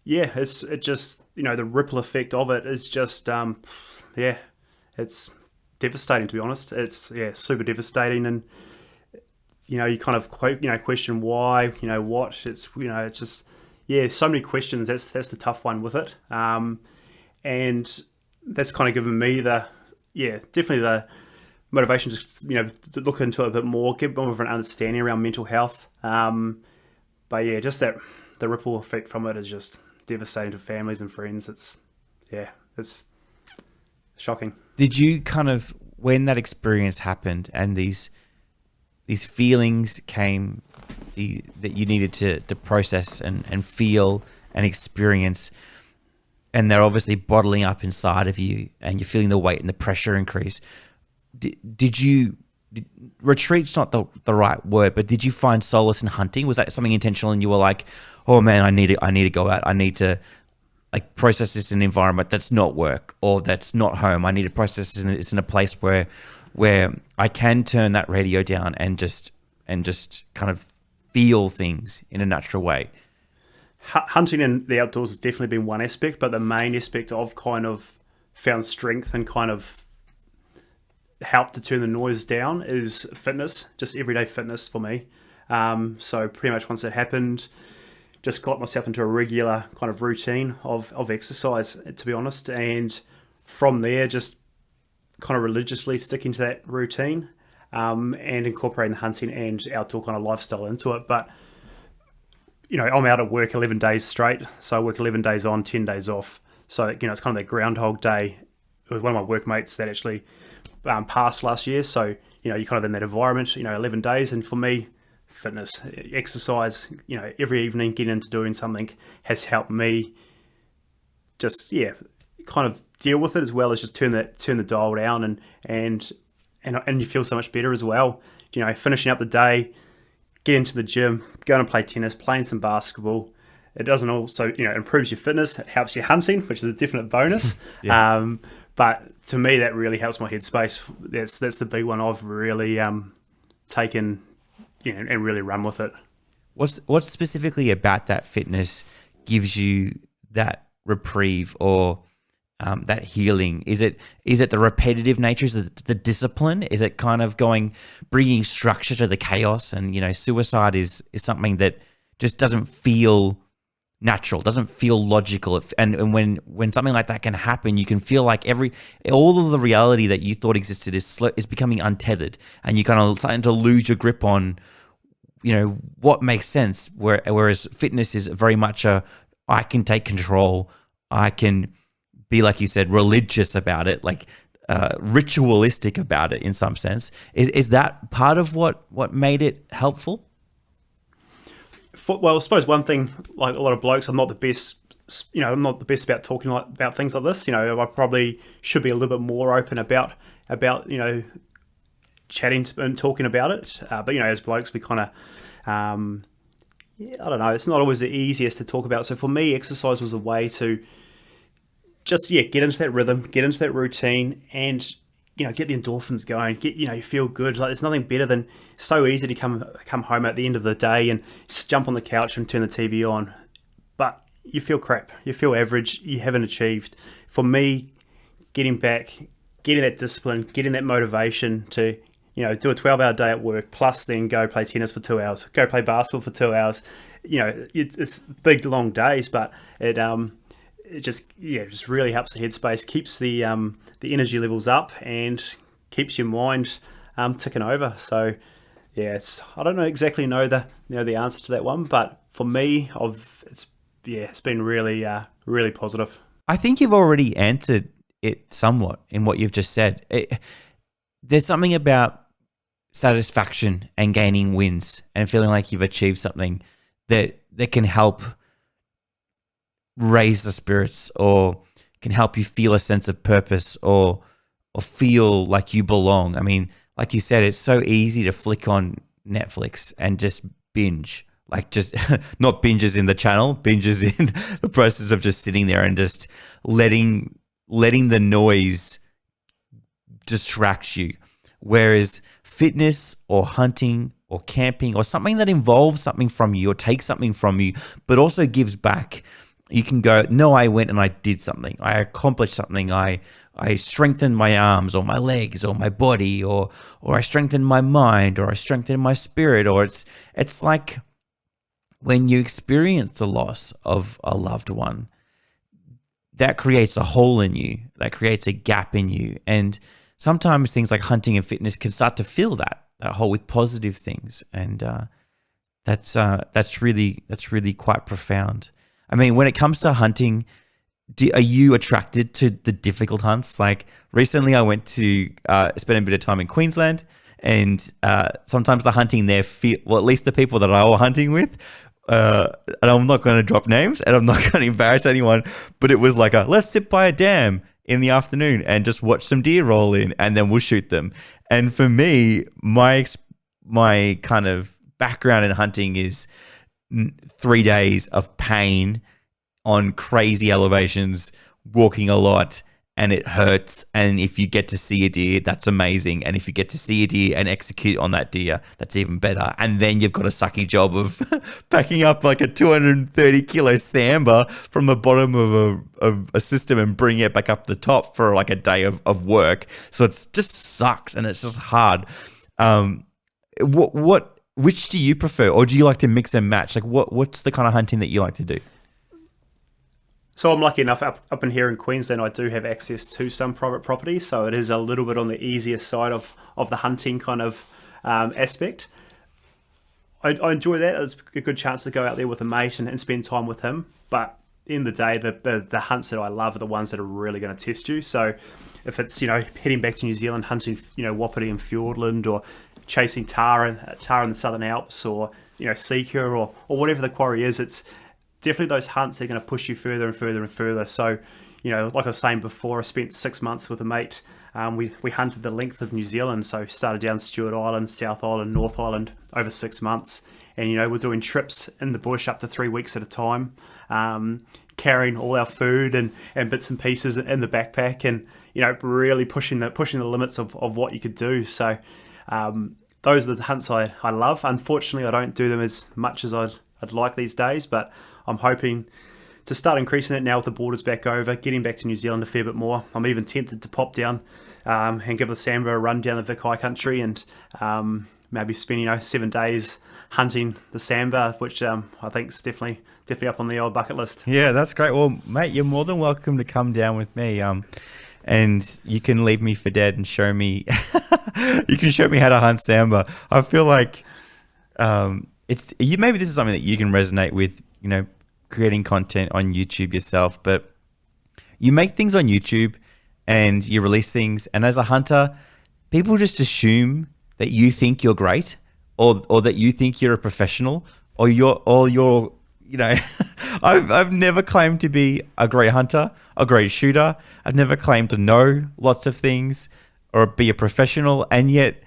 it just the ripple effect of it is just it's devastating, to be honest. It's super devastating, and you kind of question why, what. It's it's just so many questions. That's the tough one with it, and that's kind of given me definitely the motivation to look into it a bit more, get more of an understanding around mental health. But just that the ripple effect from it is just devastating to families and friends. It's shocking. Did you kind of, when that experience happened and these feelings came that you needed to process and feel and experience, and they're obviously bottling up inside of you and you're feeling the weight and the pressure increase, retreat's not the right word, but did you find solace in hunting? Was that something intentional and you were like, oh man, I need to go out. I need to process this in an environment that's not work or that's not home. I need to process this in a place where I can turn that radio down and just kind of feel things in a natural way. Hunting in the outdoors has definitely been one aspect, but the main aspect I've kind of found strength and kind of help to turn the noise down is fitness, just everyday fitness for me. So pretty much once that happened, just got myself into a regular kind of routine of exercise, to be honest. And from there, just kind of religiously sticking to that routine and incorporating the hunting and outdoor kind of lifestyle into it. But, I'm out at work 11 days straight. So I work 11 days on, 10 days off. So, it's kind of that groundhog day with one of my workmates that actually passed last year. So, you're kind of in that environment, 11 days. And for me, fitness, exercise, every evening getting into doing something has helped me just, kind of deal with it, as well as just turn the dial down and you feel so much better as well. Finishing up the day, get into the gym, going to play tennis, playing some basketball. It doesn't also, improves your fitness. It helps you hunting, which is a definite bonus. But to me, that really helps my headspace. That's the big one I've really taken, and really run with it. What specifically about that fitness gives you that reprieve or that healing? Is it the repetitive nature? Is it the discipline? Is it kind of bringing structure to the chaos? And suicide is something that just doesn't feel natural, doesn't feel logical. And when something like that can happen, you can feel like all of the reality that you thought existed is becoming untethered, and you kind of starting to lose your grip on what makes sense. Whereas fitness is very much I can take control. I can be, like you said, religious about it, ritualistic about it in some sense. Is that part of what made it helpful? Well, I suppose one thing, like a lot of blokes, I'm not the best. I'm not the best about talking about things like this. I probably should be a little bit more open about chatting and talking about it. But as blokes, we kind of, I don't know. It's not always the easiest to talk about. So for me, exercise was a way to just get into that rhythm, get into that routine, and get the endorphins going. Get you feel good. Like there's nothing better than, so easy to come home at the end of the day and just jump on the couch and turn the TV on, but you feel crap. You feel average. You haven't achieved. For me, getting back, getting that discipline, getting that motivation to do a 12-hour day at work, plus then go play tennis for 2 hours, go play basketball for 2 hours. It's big long days, but it just really helps the headspace, keeps the energy levels up, and keeps your mind ticking over. So I don't exactly know the answer to that one, but for me, it's been really really positive. I think you've already answered it somewhat in what you've just said. There's something about satisfaction and gaining wins and feeling like you've achieved something that can help raise the spirits, or can help you feel a sense of purpose, or feel like you belong. I mean, like you said, it's so easy to flick on Netflix and just binge, just not binges in the channel, binges in the process of just sitting there and just letting the noise distract you. Whereas fitness or hunting or camping or something that involves something from you or takes something from you, but also gives back, you can go, no, I went and I did something. I accomplished something. I strengthened my arms or my legs or my body, or I strengthened my mind, or I strengthened my spirit. Or it's like when you experience the loss of a loved one, that creates a hole in you, that creates a gap in you. And sometimes things like hunting and fitness can start to fill that hole with positive things. And that's really quite profound. I mean, when it comes to hunting, are you attracted to the difficult hunts? Like recently I went to spend a bit of time in Queensland, and sometimes the hunting there, at least the people that I was hunting with, and I'm not going to drop names and I'm not going to embarrass anyone, but it was like let's sit by a dam in the afternoon and just watch some deer roll in, and then we'll shoot them. And for me, my kind of background in hunting is 3 days of pain on crazy elevations, walking a lot, and it hurts. And if you get to see a deer, that's amazing. And if you get to see a deer and execute on that deer, that's even better. And then you've got a sucky job of packing up like a 230 kilo sambar from the bottom of a system and bringing it back up the top for like a day of work. So it's just sucks and it's just hard. Which do you prefer, or do you like to mix and match? Like what's the kind of hunting that you like to do? So I'm lucky enough up in here in Queensland, I do have access to some private property, so it is a little bit on the easier side of the hunting kind of aspect. I enjoy that. It's a good chance to go out there with a mate and spend time with him. But in the day, the hunts that I love are the ones that are really going to test you. So if it's, heading back to New Zealand, hunting, wapiti and Fiordland, or chasing tahr in the Southern Alps, or sika, or whatever the quarry is, it's definitely those hunts that are going to push you further and further and further. So, like I was saying before, I spent 6 months with a mate. We hunted the length of New Zealand, so started down Stewart Island, South Island, North Island over 6 months. And, we're doing trips in the bush up to 3 weeks at a time, carrying all our food and bits and pieces in the backpack, and, really pushing the limits of what you could do. So those are the hunts I love. Unfortunately, I don't do them as much as I'd like these days, but I'm hoping to start increasing it now with the borders back over, getting back to New Zealand a fair bit more. I'm even tempted to pop down and give the Samba a run down the Vic High Country, and maybe spend 7 days hunting the Samba, which I think is definitely up on the old bucket list. Yeah, that's great. Well, mate, you're more than welcome to come down with me. And you can leave me for dead and show me. You can show me how to hunt Samba. I feel like maybe this is something that you can resonate with. Creating content on YouTube yourself, but you make things on YouTube and you release things, and as a hunter, people just assume that you think you're great, or that you think you're a professional, or you're I've never claimed to be a great hunter, a great shooter. I've never claimed to know lots of things or be a professional, and yet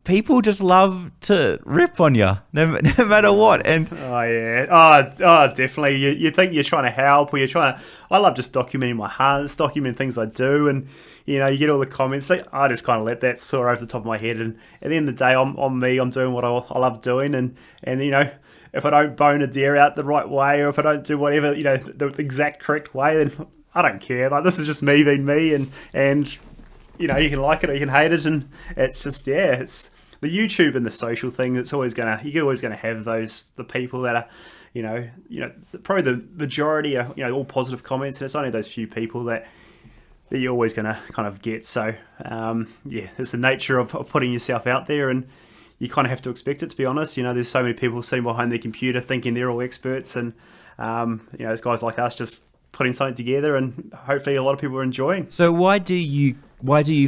people just love to rip on you, no matter what. And definitely. You think you're trying to help, or I love just documenting my hunts, documenting things I do, and you get all the comments. So I just kind of let that soar over the top of my head. And at the end of the day, I'm me. I'm doing what I love doing, and if I don't bone a deer out the right way, or if I don't do whatever the exact correct way, then I don't care. Like, this is just me being me, and you can like it or you can hate it, and it's just it's the YouTube and the social thing. You're always gonna have the people that are probably the majority are all positive comments, and it's only those few people that you're always gonna kind of get. So it's the nature of putting yourself out there, and you kind of have to expect it, to be honest. There's so many people sitting behind their computer thinking they're all experts, and there's guys like us just putting something together, and hopefully a lot of people are enjoying. So why do you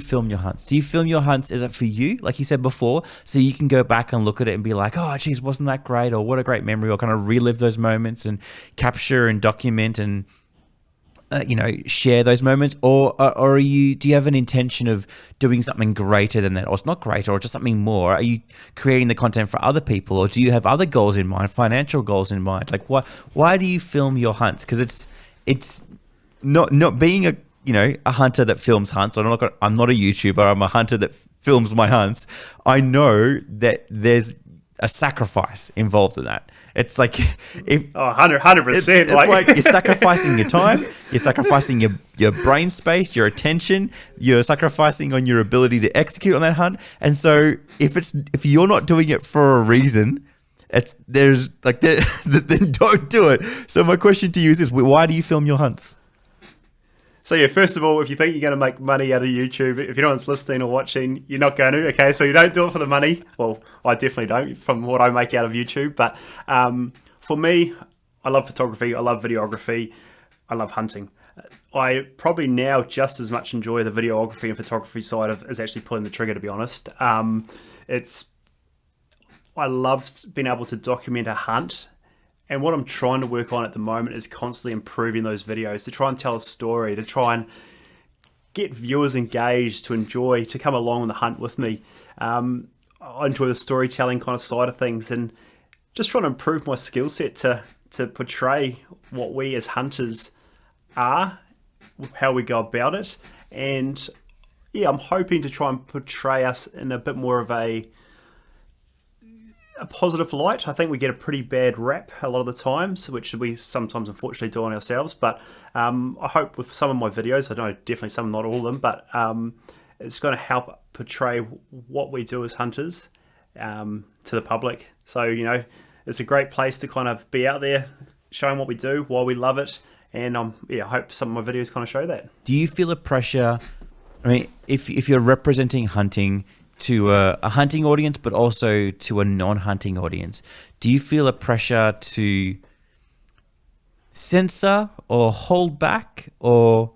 film your hunts? Do you film your hunts? Is it for you, like you said before, so you can go back and look at it and be like, oh, geez, wasn't that great? Or what a great memory, or kind of relive those moments and capture and document and share those moments? Or do you have an intention of doing something greater than that? Or it's not greater, or just something more? Are you creating the content for other people, or do you have other goals in mind, financial goals in mind? Like, why do you film your hunts? Because it's not being a hunter that films hunts. I'm not a YouTuber. I'm a hunter that films my hunts. I know that there's a sacrifice involved in that. It's like if 100%. it's like you're sacrificing your time, you're sacrificing your brain space, your attention, you're sacrificing on your ability to execute on that hunt. And so if you're not doing it for a reason, then don't do it. So my question to you is this: why do you film your hunts? So yeah, first of all, if you think you're going to make money out of YouTube, if no one's listening or watching, you're not going to. Okay, so you don't do it for the money. Well, I definitely don't from what I make out of YouTube. But for me, I love photography. I love videography. I love hunting. I probably now just as much enjoy the videography and photography side of as actually pulling the trigger. To be honest, I love being able to document a hunt. And what I'm trying to work on at the moment is constantly improving those videos, to try and tell a story, to try and get viewers engaged, to come along on the hunt with me. I enjoy the storytelling kind of side of things, and just trying to improve my skill set to portray what we as hunters are, how we go about it. And yeah, I'm hoping to try and portray us in a bit more of a positive light. I think we get a pretty bad rap a lot of the times, which we sometimes unfortunately do on ourselves. But I hope with some of my videos, I know definitely some, not all of them, but it's going to help portray what we do as hunters to the public. So, it's a great place to kind of be out there showing what we do, why we love it. And I hope some of my videos kind of show that. Do you feel a pressure? I mean, if you're representing hunting to a hunting audience, but also to a non-hunting audience, do you feel a pressure to censor or hold back or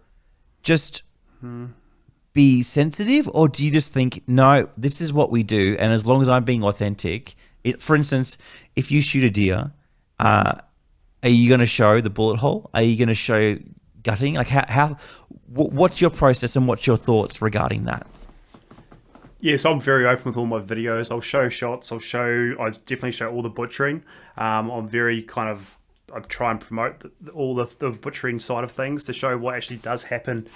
just be sensitive? Or do you just think, no, this is what we do, and as long as I'm being authentic, for instance, if you shoot a deer, are you going to show the bullet hole? Are you going to show gutting? Like what's your process and what's your thoughts regarding that? Yes, I'm very open with all my videos. I'll show shots. I definitely show all the butchering. I'm very I try and promote all the butchering side of things to show what actually does happen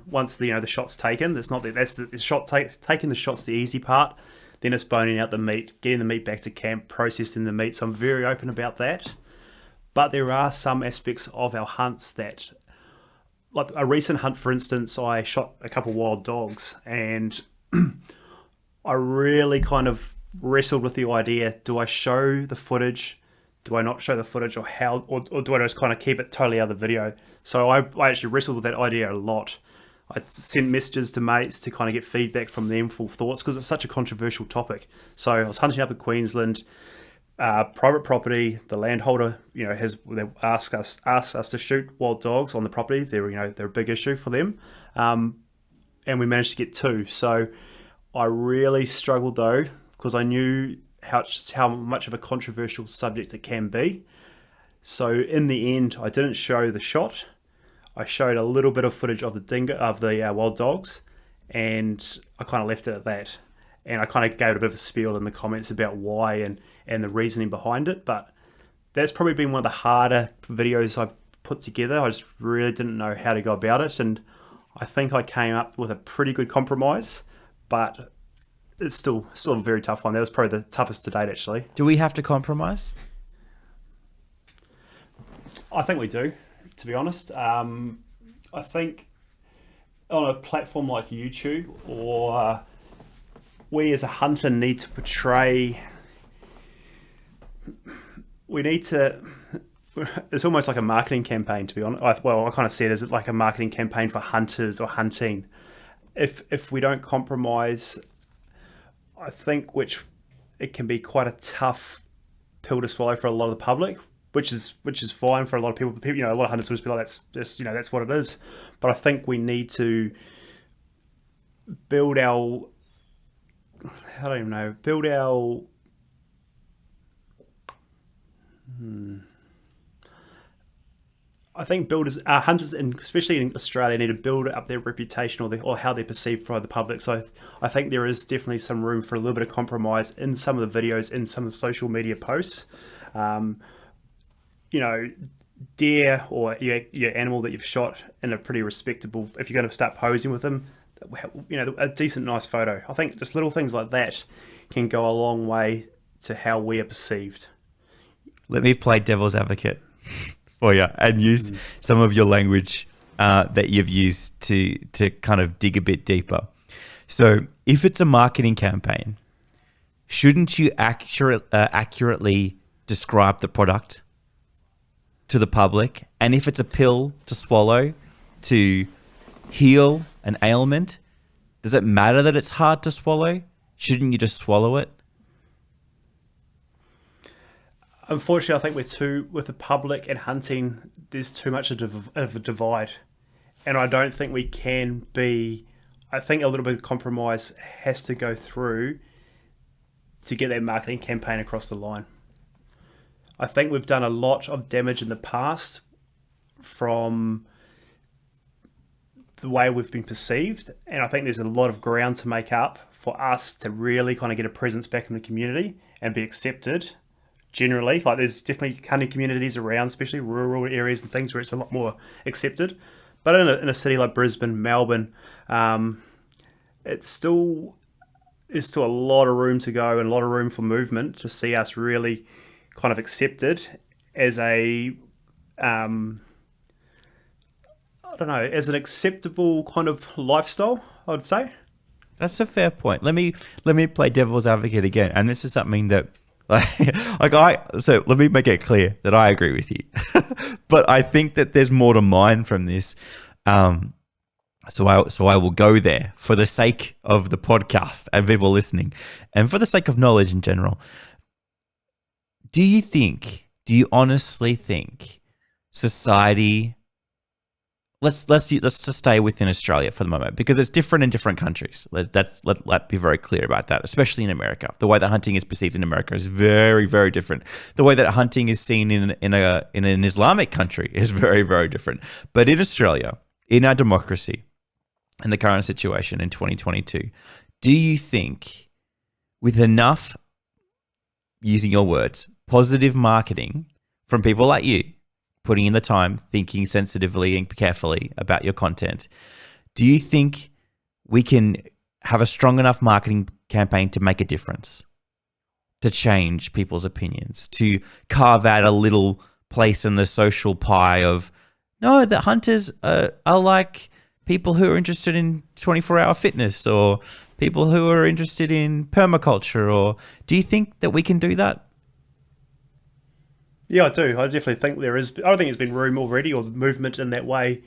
once the shot's taken. It's not that's the shot taking the shot's the easy part. Then it's boning out the meat, getting the meat back to camp, processing the meat. So I'm very open about that. But there are some aspects of our hunts that, like a recent hunt, for instance, I shot a couple wild dogs, and I really kind of wrestled with the idea: do I show the footage? Do I not show the footage, or do I just kind of keep it totally out of the video? So I actually wrestled with that idea a lot. I sent messages to mates to kind of get feedback from them, full thoughts, because it's such a controversial topic. So I was hunting up in Queensland, private property. The landholder, they asked us to shoot wild dogs on the property. They're a big issue for them, and we managed to get 2. So I really struggled though, because I knew how much of a controversial subject it can be. So in the end, I didn't show the shot. I showed a little bit of footage of the wild dogs, and I kind of left it at that. And I kind of gave it a bit of a spiel in the comments about why and the reasoning behind it. But that's probably been one of the harder videos I've put together. I just really didn't know how to go about it, and I think I came up with a pretty good compromise, but it's still a very tough one. That was probably the toughest to date, actually. Do we have to compromise? I think we do, to be honest. I think on a platform like YouTube, or we as a hunter need to portray... It's almost like a marketing campaign, to be honest. I kind of see it as like a marketing campaign for hunters or hunting. If we don't compromise, I think it can be quite a tough pill to swallow for a lot of the public, which is fine for a lot of people. A lot of hunters will just be like, that's what it is. But I think we need to build our I think hunters, especially in Australia, need to build up their reputation or how they're perceived by the public. So I think there is definitely some room for a little bit of compromise in some of the videos, in some of the social media posts. Deer or your animal that you've shot in a pretty respectable, if you're going to start posing with them, a decent, nice photo. I think just little things like that can go a long way to how we are perceived. Let me play devil's advocate for you and use some of your language that you've used to kind of dig a bit deeper. So if it's a marketing campaign, shouldn't you accurately describe the product to the public? And if it's a pill to swallow to heal an ailment, does it matter that it's hard to swallow? Shouldn't you just swallow it? Unfortunately, I think with the public and hunting, there's too much of a divide. And I don't think we can be, I think a little bit of compromise has to go through to get that marketing campaign across the line. I think we've done a lot of damage in the past from the way we've been perceived. And I think there's a lot of ground to make up for us to really kind of get a presence back in the community and be accepted. Generally, like there's definitely hunting communities around, especially rural areas and things where it's a lot more accepted. But in a city like Brisbane, Melbourne, there's still a lot of room to go and a lot of room for movement to see us really kind of accepted as as an acceptable kind of lifestyle, I would say. That's a fair point. Let me play devil's advocate again, and this is something that. So let me make it clear that I agree with you, but I think that there's more to mine from this. So I will go there for the sake of the podcast and people listening, and for the sake of knowledge in general. Do you honestly think society? Let's just stay within Australia for the moment, because it's different in different countries. Let's be very clear about that, especially in America. The way that hunting is perceived in America is very, very different. The way that hunting is seen in an Islamic country is very, very different. But in Australia, in our democracy, in the current situation in 2022, do you think with enough, using your words, positive marketing from people like you, putting in the time, thinking sensitively and carefully about your content, do you think we can have a strong enough marketing campaign to make a difference, to change people's opinions, to carve out a little place in the social pie of, no, that hunters are like people who are interested in 24-hour fitness, or people who are interested in permaculture? Or do you think that we can do that? Yeah, I do. I definitely think there is. I don't think there's been room already or movement in that way.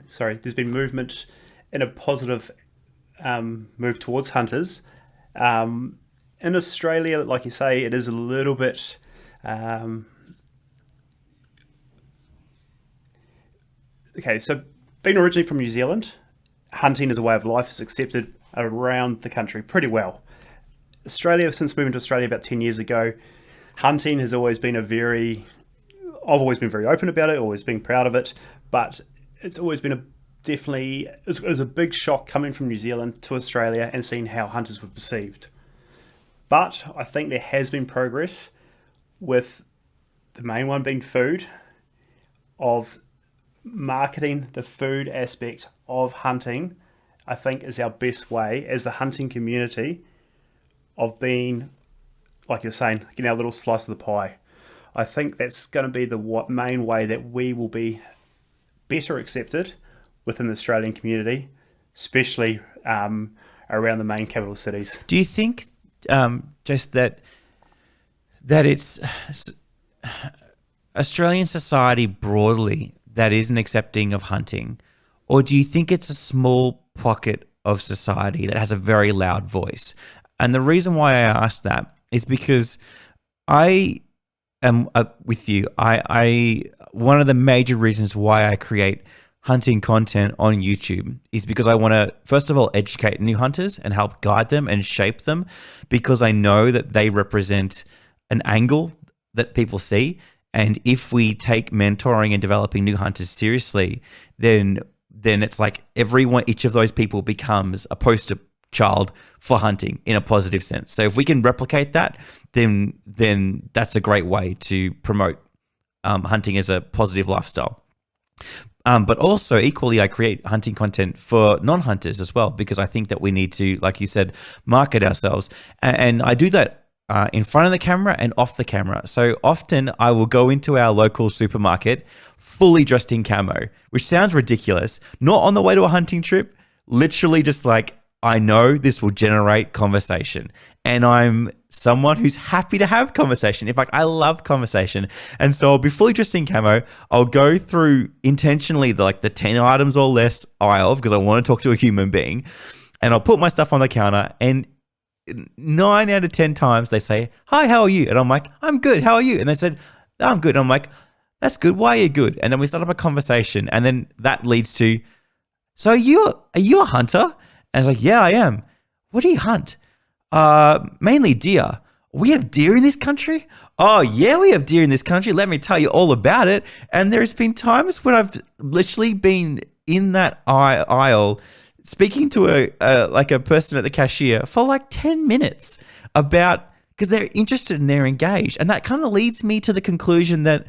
Sorry, there's been movement in a positive move towards hunters. In Australia, like you say, it is a little bit... Okay, so being originally from New Zealand, hunting as a way of life is accepted around the country pretty well. Australia, since moving to Australia about 10 years ago, hunting has always been I've always been very open about it, always been proud of it, but it's always been it was a big shock coming from New Zealand to Australia and seeing how hunters were perceived. But I think there has been progress, with the main one being food, of marketing the food aspect of hunting. I think is our best way as the hunting community of being, like you're saying, getting our little slice of the pie. I think that's going to be the main way that we will be better accepted within the Australian community, especially around the main capital cities. Do you think, just that it's Australian society broadly that isn't accepting of hunting, or do you think it's a small pocket of society that has a very loud voice? And the reason why I asked that is because I am with you. I one of the major reasons why I create hunting content on YouTube is because I want to, first of all, educate new hunters and help guide them and shape them, because I know that they represent an angle that people see. And if we take mentoring and developing new hunters seriously, then it's like each of those people becomes a poster child for hunting in a positive sense. So if we can replicate that, then that's a great way to promote hunting as a positive lifestyle. But also equally, I create hunting content for non-hunters as well, because I think that we need to, like you said, market ourselves. And I do that in front of the camera and off the camera. So often I will go into our local supermarket fully dressed in camo, which sounds ridiculous. Not on the way to a hunting trip, literally just like, I know this will generate conversation. And I'm someone who's happy to have conversation. In fact, I love conversation. And so I'll be fully dressed in camo. I'll go through intentionally the 10 items or less aisle because I want to talk to a human being. And I'll put my stuff on the counter, and 9 out of 10 times they say, "Hi, how are you?" And I'm like, "I'm good. How are you?" And they said, "I'm good." And I'm like, "That's good. Why are you good?" And then we start up a conversation, and then that leads to, "So are you a hunter?" And I was like, "Yeah, I am." "What do you hunt?" Mainly deer." "We have deer in this country?" "Oh yeah, we have deer in this country. Let me tell you all about it." And there's been times when I've literally been in that aisle speaking to a person at the cashier for 10 minutes about, because they're interested and they're engaged. And that kind of leads me to the conclusion that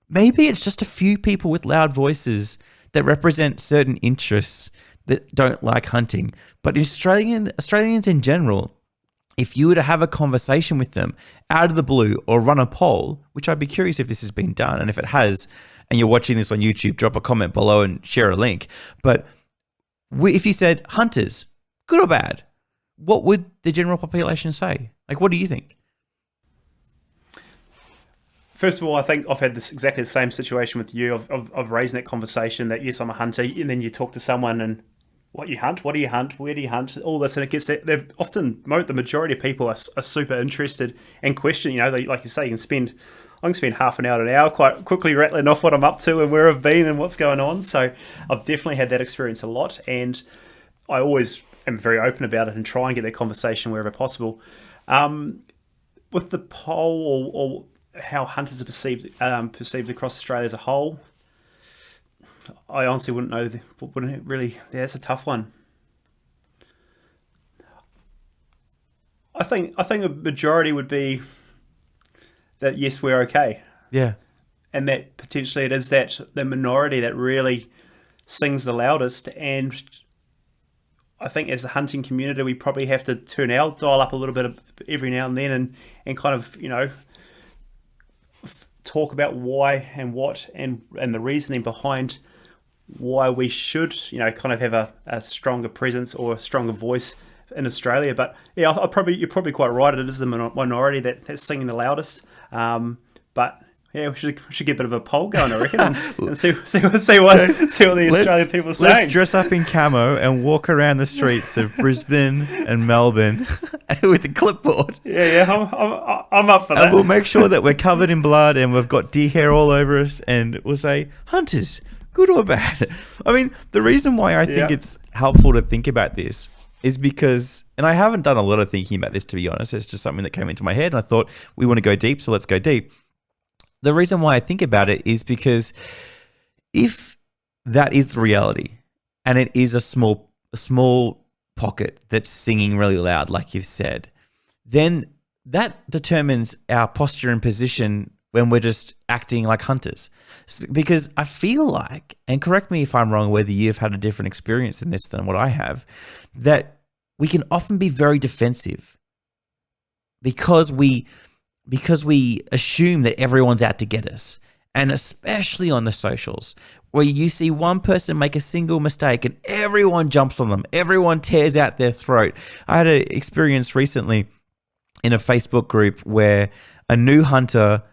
maybe it's just a few people with loud voices that represent certain interests that don't like hunting. But Australians in general, if you were to have a conversation with them out of the blue or run a poll, which I'd be curious if this has been done, and if it has, and you're watching this on YouTube, drop a comment below and share a link. But if you said hunters, good or bad, what would the general population say? What do you think? First of all, I think I've had exactly the same situation with you of raising that conversation that, yes, I'm a hunter, and then you talk to someone and, what you hunt, what do you hunt, where do you hunt, all this, and it gets that they're often, the majority of people are super interested and question, like you say, I can spend half an hour to an hour quite quickly rattling off what I'm up to and where I've been and what's going on. So I've definitely had that experience a lot, and I always am very open about it and try and get that conversation wherever possible. With the poll or how hunters are perceived across Australia as a whole, I honestly wouldn't know. Wouldn't it really? Yeah, it's a tough one. I think a majority would be that, yes, we're okay. Yeah. And that potentially it is that the minority that really sings the loudest. And I think as the hunting community, we probably have to turn our dial up a little bit every now and then and kind of, talk about why and what and the reasoning behind why we should, kind of have a stronger presence or a stronger voice in Australia. But yeah, you're probably quite right. It is the minority that's singing the loudest. But yeah, we should get a bit of a poll going, I reckon, and see what the Australian people are saying. Let's dress up in camo and walk around the streets of Brisbane and Melbourne with a clipboard. Yeah, I'm up for that. And we'll make sure that we're covered in blood and we've got deer hair all over us, and we'll say, "Hunters, good or bad?" I mean, the reason why I think it's helpful to think about this is because, and I haven't done a lot of thinking about this, to be honest. It's just something that came into my head, and I thought, we want to go deep, so let's go deep. The reason why I think about it is because if that is the reality, and it is a small pocket that's singing really loud, like you've said, then that determines our posture and position when we're just acting like hunters. Because I feel like, and correct me if I'm wrong, whether you've had a different experience in this than what I have, that we can often be very defensive because we assume that everyone's out to get us. And especially on the socials, where you see one person make a single mistake and everyone jumps on them, everyone tears out their throat. I had an experience recently in a Facebook group where a new hunter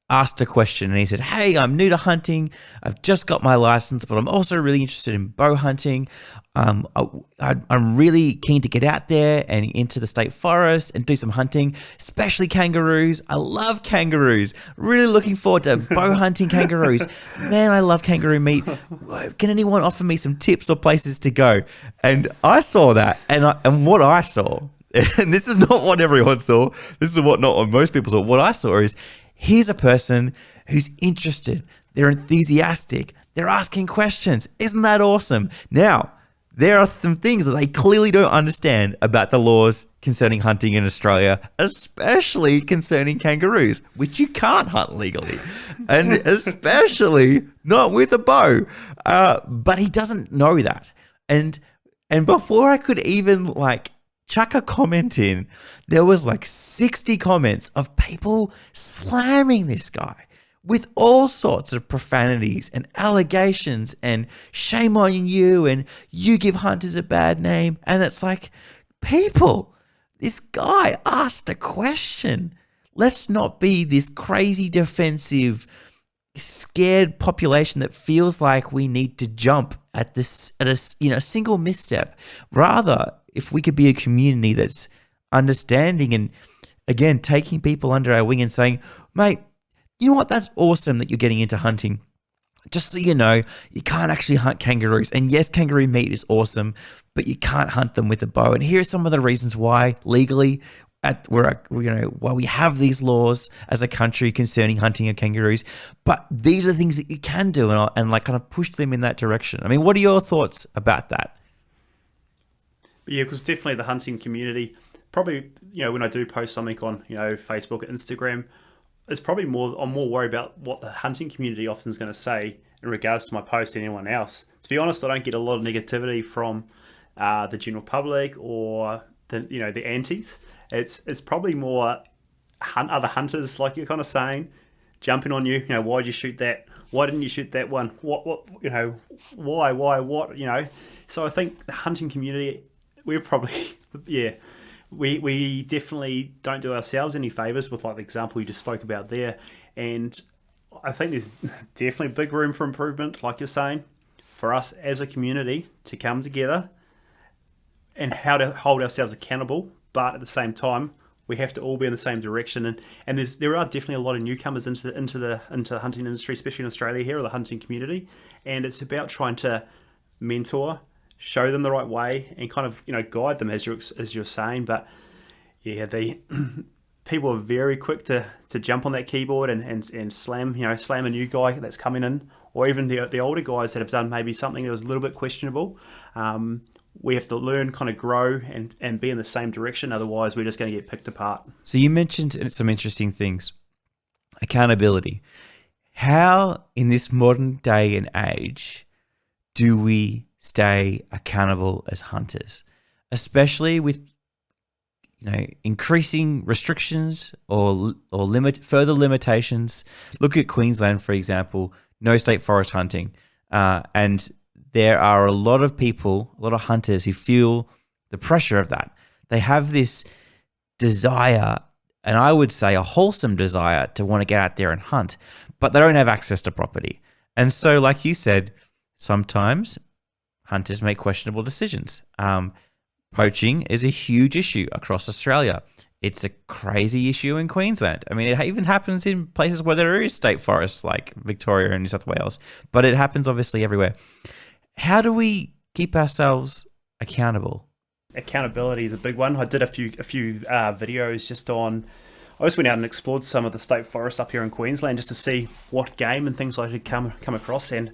asked a question, and he said, "Hey, I'm new to hunting. I've just got my license, but I'm also really interested in bow hunting. I'm really keen to get out there and into the state forest and do some hunting, especially kangaroos. I love kangaroos. Really looking forward to bow hunting kangaroos. Man, I love kangaroo meat. Can anyone offer me some tips or places to go?" And I saw that, and what I saw, and this is not what everyone saw, this is what not what most people saw. What I saw is, here's a person who's interested. They're enthusiastic. They're asking questions. Isn't that awesome? Now, there are some things that they clearly don't understand about the laws concerning hunting in Australia, especially concerning kangaroos, which you can't hunt legally, and especially not with a bow. But he doesn't know that. And before I could even chuck a comment in, there was like 60 comments of people slamming this guy with all sorts of profanities and allegations and shame on you and you give hunters a bad name. And it's like, people, this guy asked a question. Let's not be this crazy defensive, scared population that feels like we need to jump at a single misstep. Rather, if we could be a community that's understanding and, again, taking people under our wing and saying, mate, you know what? That's awesome that you're getting into hunting. Just so you know, you can't actually hunt kangaroos. And yes, kangaroo meat is awesome, but you can't hunt them with a bow. And here are some of the reasons why legally why we have these laws as a country concerning hunting of kangaroos. But these are things that you can do and like kind of push them in that direction. I mean, what are your thoughts about that? Yeah, because definitely the hunting community, probably, when I do post something on, Facebook, Instagram, it's probably I'm more worried about what the hunting community often is going to say in regards to my post than anyone else. To be honest, I don't get a lot of negativity from the general public or the antis. It's probably more other hunters, like you're kind of saying, jumping on you. Why'd you shoot that? Why didn't you shoot that one? What? Why? What? So I think the hunting community, we're probably We definitely don't do ourselves any favours with like the example you just spoke about there. And I think there's definitely big room for improvement, like you're saying, for us as a community to come together and how to hold ourselves accountable. But at the same time, we have to all be in the same direction. And there are definitely a lot of newcomers into the hunting industry, especially in Australia here, or the hunting community. And it's about trying to mentor, show them the right way, and kind of guide them as you're saying. But yeah, the people are very quick to jump on that keyboard and slam a new guy that's coming in, or even the older guys that have done maybe something that was a little bit questionable. We have to learn, kind of grow and be in the same direction. Otherwise, we're just going to get picked apart. So you mentioned some interesting things. Accountability. How in this modern day and age do we stay accountable as hunters, especially with increasing restrictions or further limitations? Look at Queensland, for example, no state forest hunting, and there are a lot of people, a lot of hunters who feel the pressure of that. They have this desire, and I would say a wholesome desire, to want to get out there and hunt, but they don't have access to property. And so, like you said, sometimes hunters make questionable decisions. Poaching is a huge issue across Australia. It's a crazy issue in Queensland. I mean, it even happens in places where there is state forests like Victoria and New South Wales, but it happens obviously everywhere. How do we keep ourselves accountable? Accountability is a big one. I did a few videos just on. I just went out and explored some of the state forests up here in Queensland just to see what game and things I could come across. And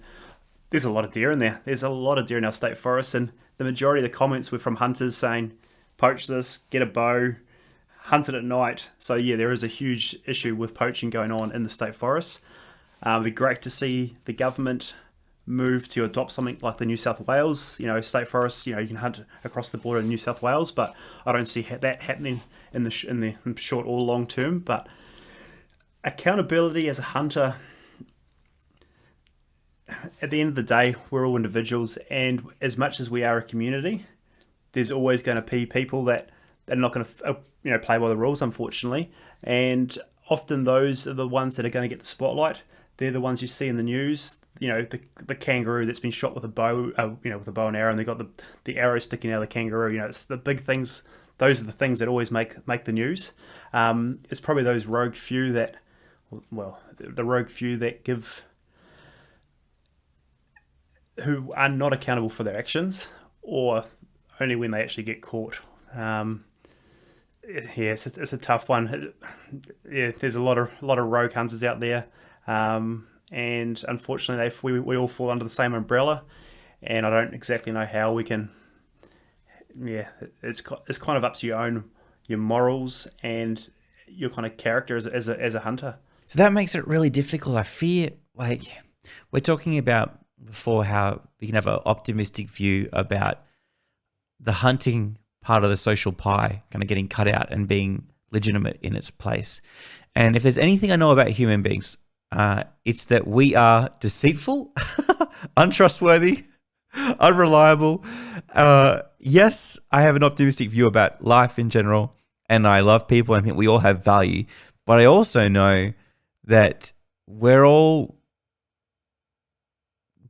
there's a lot of deer in there. There's a lot of deer in our state forests, and the majority of the comments were from hunters saying, "Poach this, get a bow, hunt it at night." So yeah, there is a huge issue with poaching going on in the state forests. It'd be great to see the government move to adopt something like the New South Wales, state forests. You can hunt across the border in New South Wales, but I don't see that happening in the short or long term. But accountability as a hunter, at the end of the day, we're all individuals, and as much as we are a community, there's always going to be people that are not going to play by the rules, unfortunately. And often those are the ones that are going to get the spotlight. They're the ones you see in the news. The kangaroo that's been shot with a bow, with a bow and arrow, and they got the arrow sticking out of the kangaroo. It's the big things. Those are the things that always make the news. It's probably those rogue few that who are not accountable for their actions, or only when they actually get caught. It's a tough one. There's a lot of rogue hunters out there. And unfortunately, we all fall under the same umbrella, and I don't exactly know how we can. Yeah, it's kind of up to your morals and your kind of character as a hunter. So that makes it really difficult. I fear, like we're talking about before, how we can have an optimistic view about the hunting part of the social pie kind of getting cut out and being legitimate in its place. And if there's anything I know about human beings, it's that we are deceitful, untrustworthy, unreliable. Yes, I have an optimistic view about life in general, and I love people. I think we all have value, but I also know that we're all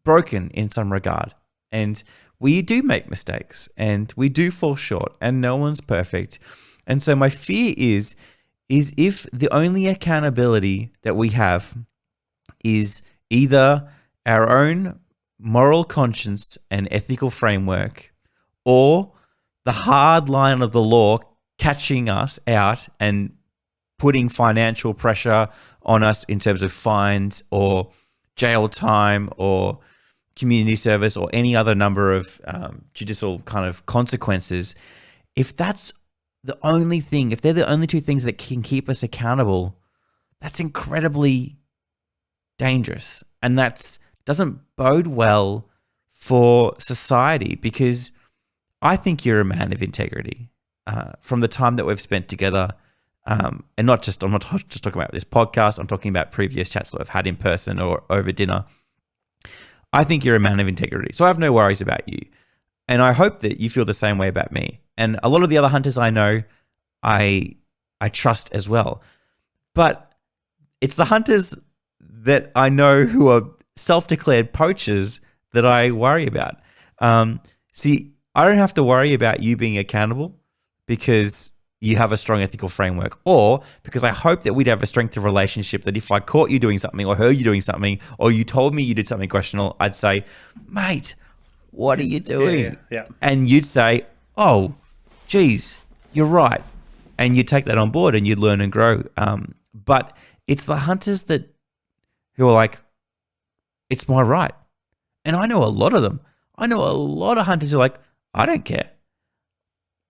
broken in some regard, and we do make mistakes, and we do fall short, and no one's perfect. And so my fear is if the only accountability that we have is either our own moral conscience and ethical framework, or the hard line of the law catching us out and putting financial pressure on us in terms of fines or jail time or community service or any other number of judicial kind of consequences. If that's the only thing, if they're the only two things that can keep us accountable, that's incredibly dangerous. And that doesn't bode well for society, because I think you're a man of integrity from the time that we've spent together. And I'm not just talking about this podcast. I'm talking about previous chats that I've had in person or over dinner. I think you're a man of integrity. So I have no worries about you. And I hope that you feel the same way about me. And a lot of the other hunters I know, I trust as well. But it's the hunters that I know who are self-declared poachers that I worry about. See, I don't have to worry about you being accountable because you have a strong ethical framework, or because I hope that we'd have a strength of relationship that if I caught you doing something or heard you doing something or you told me you did something questionable, I'd say, mate, what are you doing? Yeah. And you'd say, oh, geez, you're right. And you'd take that on board and you'd learn and grow. But it's the hunters who are like, it's my right. And I know a lot of them. I know a lot of hunters who are like, I don't care.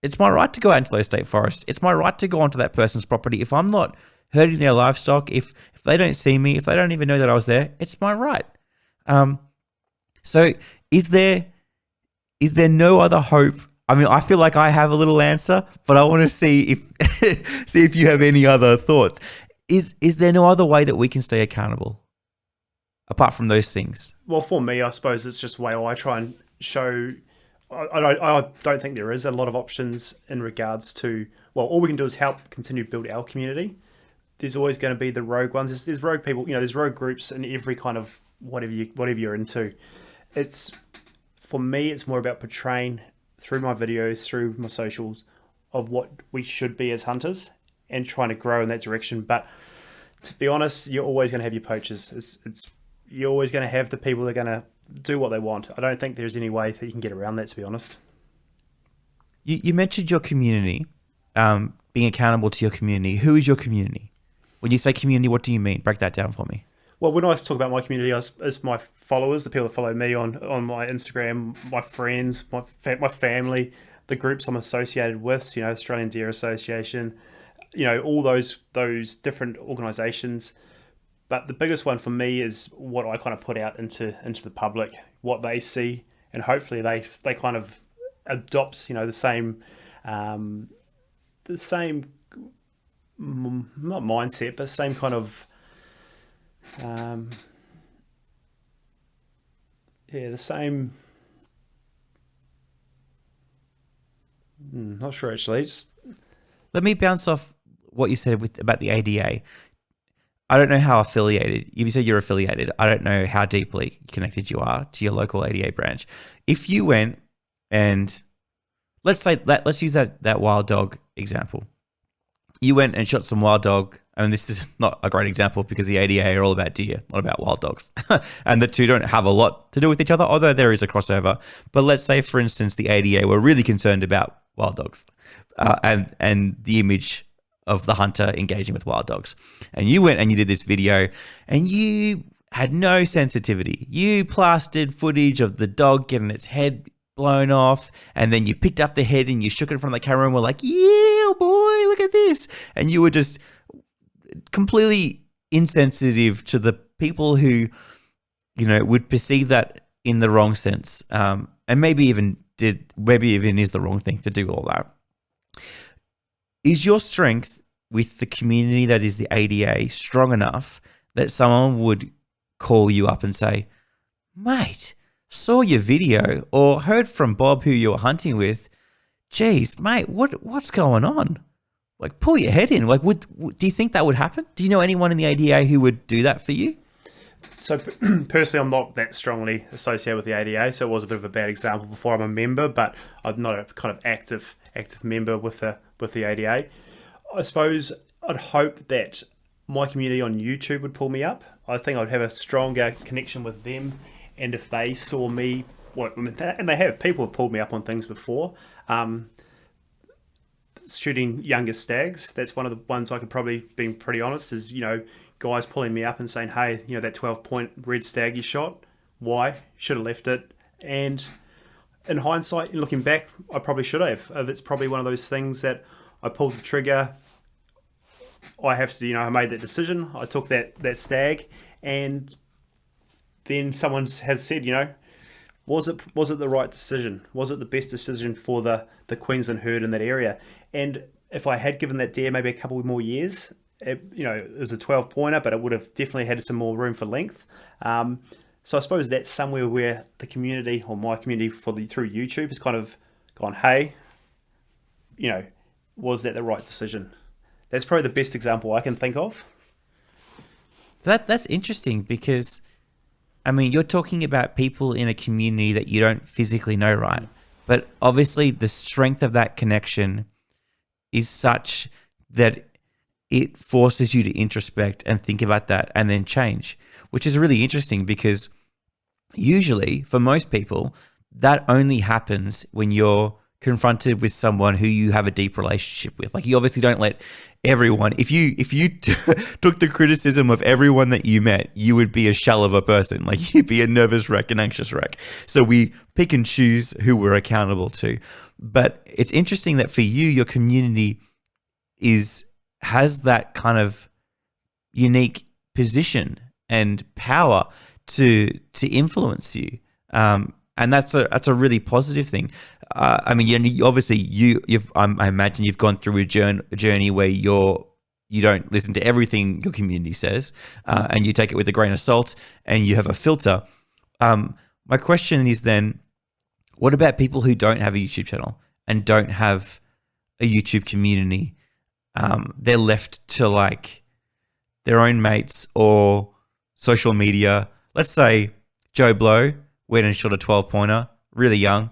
It's my right to go out into those state forests. It's my right to go onto that person's property. If I'm not hurting their livestock, if they don't see me, if they don't even know that I was there, it's my right. So is there no other hope? I mean, I feel like I have a little answer, but I want to see if you have any other thoughts. Is there no other way that we can stay accountable apart from those things? Well, for me, I suppose it's just the way I try and show. I don't think there is a lot of options in regards to, well, all we can do is help continue to build our community. There's always going to be the rogue ones. There's rogue people, there's rogue groups in every kind of whatever you're into. For me, it's more about portraying through my videos, through my socials, of what we should be as hunters and trying to grow in that direction. But to be honest, you're always going to have your poachers. You're always going to have the people that are going to do what they want. I don't think there's any way that you can get around that, to be honest. You mentioned your community, being accountable to your community. Who is your community? When you say community, what do you mean? Break that down for me. Well, when I talk about my community, it's my followers, the people that follow me on my Instagram, my friends, my family, the groups I'm associated with, Australian Deer Association, all those different organisations. But the biggest one for me is what I kind of put out into the public, what they see, and hopefully they kind of adopt, the same not mindset, but same kind of the same. Not sure actually. Let me bounce off what you said about the ADA. I don't know how affiliated, you said you're affiliated. I don't know how deeply connected you are to your local ADA branch. If you went and let's use that wild dog example. You went and shot some wild dog. I mean, this is not a great example because the ADA are all about deer, not about wild dogs. And the two don't have a lot to do with each other, although there is a crossover. But let's say, for instance, the ADA were really concerned about wild dogs and the image of the hunter engaging with wild dogs. And you went and you did this video and you had no sensitivity. You plastered footage of the dog getting its head blown off, and then you picked up the head and you shook it in front of the camera and were like, yeah, boy, look at this. And you were just completely insensitive to the people who, would perceive that in the wrong sense, and maybe even maybe even is the wrong thing to do all that. Is your strength with the community that is the ADA strong enough that someone would call you up and say, mate, saw your video or heard from Bob who you were hunting with, geez, mate, what's going on? Like, pull your head in. Like, do you think that would happen? Do you know anyone in the ADA who would do that for you? So personally, I'm not that strongly associated with the ADA, so it was a bit of a bad example before I'm a member, but I'm not a kind of active member with the ADA. I suppose I'd hope that my community on YouTube would pull me up. I think I'd have a stronger connection with them, and if they saw me, and they have, people have pulled me up on things before. Shooting younger stags, that's one of the ones I could probably, being pretty honest, is, guys pulling me up and saying, hey, that 12-point red stag you shot, why? Should have left it. And in hindsight, looking back, I probably should have. It's probably one of those things that I pulled the trigger. I have to, I made that decision. I took that stag, and then someone has said, was it the right decision? Was it the best decision for the Queensland herd in that area? And if I had given that deer maybe a couple more years, it was a 12-pointer, but it would have definitely had some more room for length. So I suppose that's somewhere where the community, or my community through YouTube, has kind of gone, hey, was that the right decision? That's probably the best example I can think of. That's interesting because, you're talking about people in a community that you don't physically know, right? But obviously the strength of that connection is such that it forces you to introspect and think about that and then change, which is really interesting because usually for most people, that only happens when you're confronted with someone who you have a deep relationship with. Like, you obviously don't let everyone, if you took the criticism of everyone that you met, you would be a shell of a person. Like, you'd be a nervous wreck, an anxious wreck. So we pick and choose who we're accountable to. But it's interesting that for you, your community has that kind of unique position and power to influence you. And that's a really positive thing. I imagine you've gone through a journey where you don't listen to everything your community says, and you take it with a grain of salt, and you have a filter. My question is then, what about people who don't have a YouTube channel and don't have a YouTube community? They're left to like their own mates or social media. Let's say Joe Blow went and shot a 12-pointer, really young,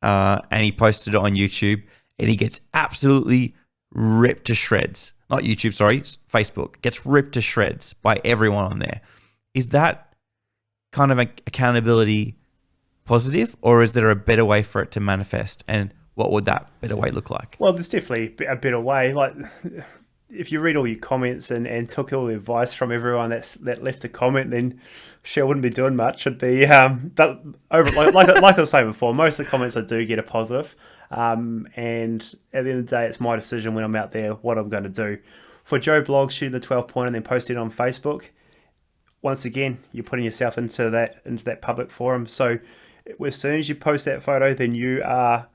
and he posted it on YouTube, and he gets absolutely ripped to shreds. Not YouTube, sorry, Facebook. Gets ripped to shreds by everyone on there. Is that kind of accountability positive, or is there a better way for it to manifest? And what would that better way look like? Well, there's definitely a better way. Like, if you read all your comments and took all the advice from everyone that left a comment, then sure, I wouldn't be doing much. It'd be, but like I was saying before, most of the comments I do get are positive. And at the end of the day, it's my decision when I'm out there what I'm going to do. For Joe Bloggs shooting the 12-pointer and then posting it on Facebook, once again, you're putting yourself into that public forum. So as soon as you post that photo, then you are,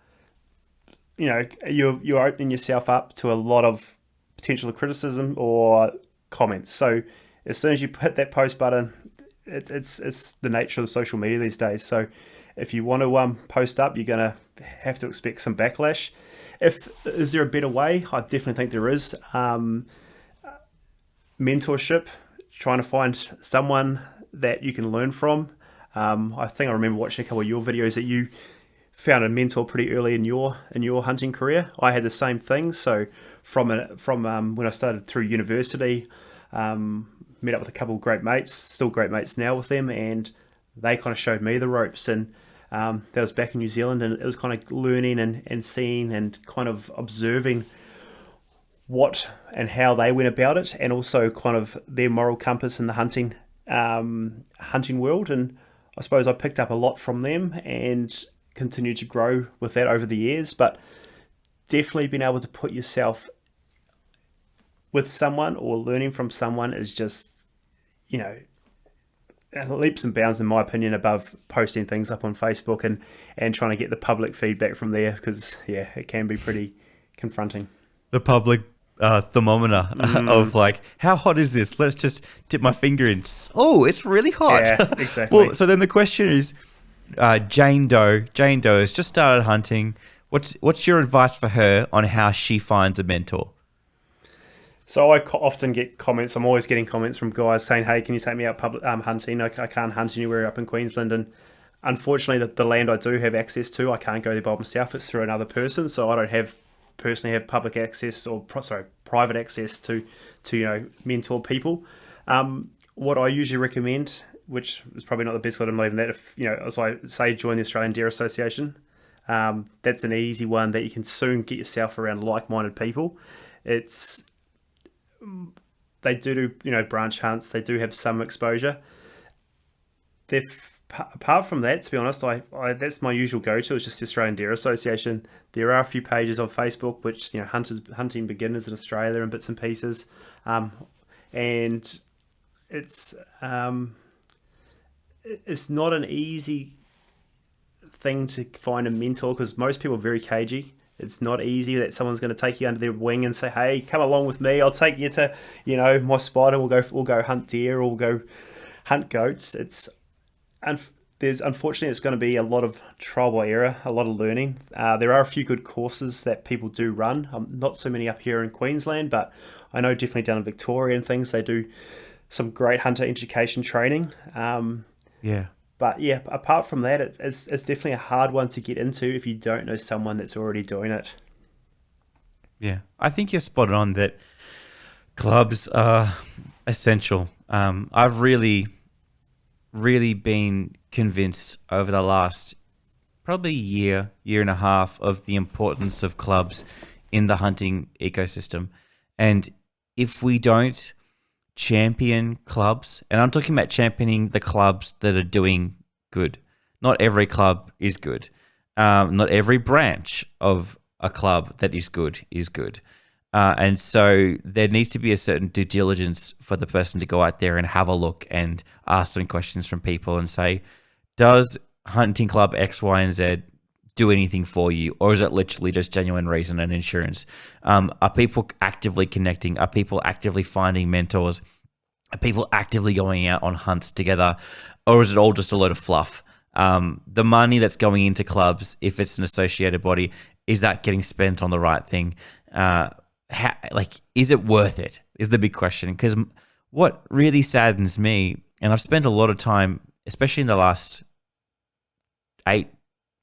you're opening yourself up to a lot of potential criticism or comments. So as soon as you hit that post button, it's the nature of social media these days. So if you want to post up, you're going to have to expect some backlash. Is there a better way? I definitely think there is. Mentorship, trying to find someone that you can learn from. I think I remember watching a couple of your videos that you found a mentor pretty early in your hunting career. I had the same thing. So from when I started through university, met up with a couple of great mates, still great mates now with them, and they kind of showed me the ropes. And that was back in New Zealand, and it was kind of learning and seeing and kind of observing what and how they went about it, and also kind of their moral compass in the hunting world. And I suppose I picked up a lot from them and continued to grow with that over the years. But definitely being able to put yourself with someone or learning from someone is just, leaps and bounds, in my opinion, above posting things up on Facebook and trying to get the public feedback from there, because, yeah, it can be pretty confronting. The public thermometer of like, how hot is this? Let's just dip my finger in. Oh, it's really hot. Yeah, exactly. Well, so then the question is, Jane Doe has just started hunting. What's your advice for her on how she finds a mentor? So I often get comments. I'm always getting comments from guys saying, "Hey, can you take me out public hunting? I can't hunt anywhere up in Queensland." And unfortunately, the land I do have access to, I can't go there by myself. It's through another person, so I don't personally have public access or private access to mentor people. What I usually recommend, which is probably not the best way to leave that, if as I say, join the Australian Deer Association. That's an easy one that you can soon get yourself around like-minded people. They do branch hunts. They do have some exposure. Apart from that, to be honest, I that's my usual go-to. It's just the Australian Deer Association. There are a few pages on Facebook which hunting beginners in Australia and bits and pieces, and it's not an easy thing to find a mentor, because most people are very cagey. It's not easy that someone's going to take you under their wing and say, "Hey, come along with me. I'll take you to, my spider. We'll go hunt deer, or we'll go hunt goats." Unfortunately, it's going to be a lot of trial by error, a lot of learning. There are a few good courses that people do run. Not so many up here in Queensland, but I know definitely down in Victoria and things, they do some great hunter education training. Yeah. But yeah, apart from that, it's definitely a hard one to get into if you don't know someone that's already doing it. Yeah, I think you're spot on that clubs are essential. I've really been convinced over the last probably year and a half of the importance of clubs in the hunting ecosystem. And if we don't champion clubs, and I'm talking about championing the clubs that are doing good. Not every club is good. Not every branch of a club that is good is good. And so there needs to be a certain due diligence for the person to go out there and have a look and ask some questions from people and say, does hunting club X, Y, and Z do anything for you? Or is it literally just genuine reason and insurance? Are people actively connecting? Are people actively finding mentors? Are people actively going out on hunts together? Or is it all just a load of fluff? The money that's going into clubs, if it's an associated body, is that getting spent on the right thing? Is it worth it? Is the big question. Because what really saddens me, and I've spent a lot of time, especially in the last 8,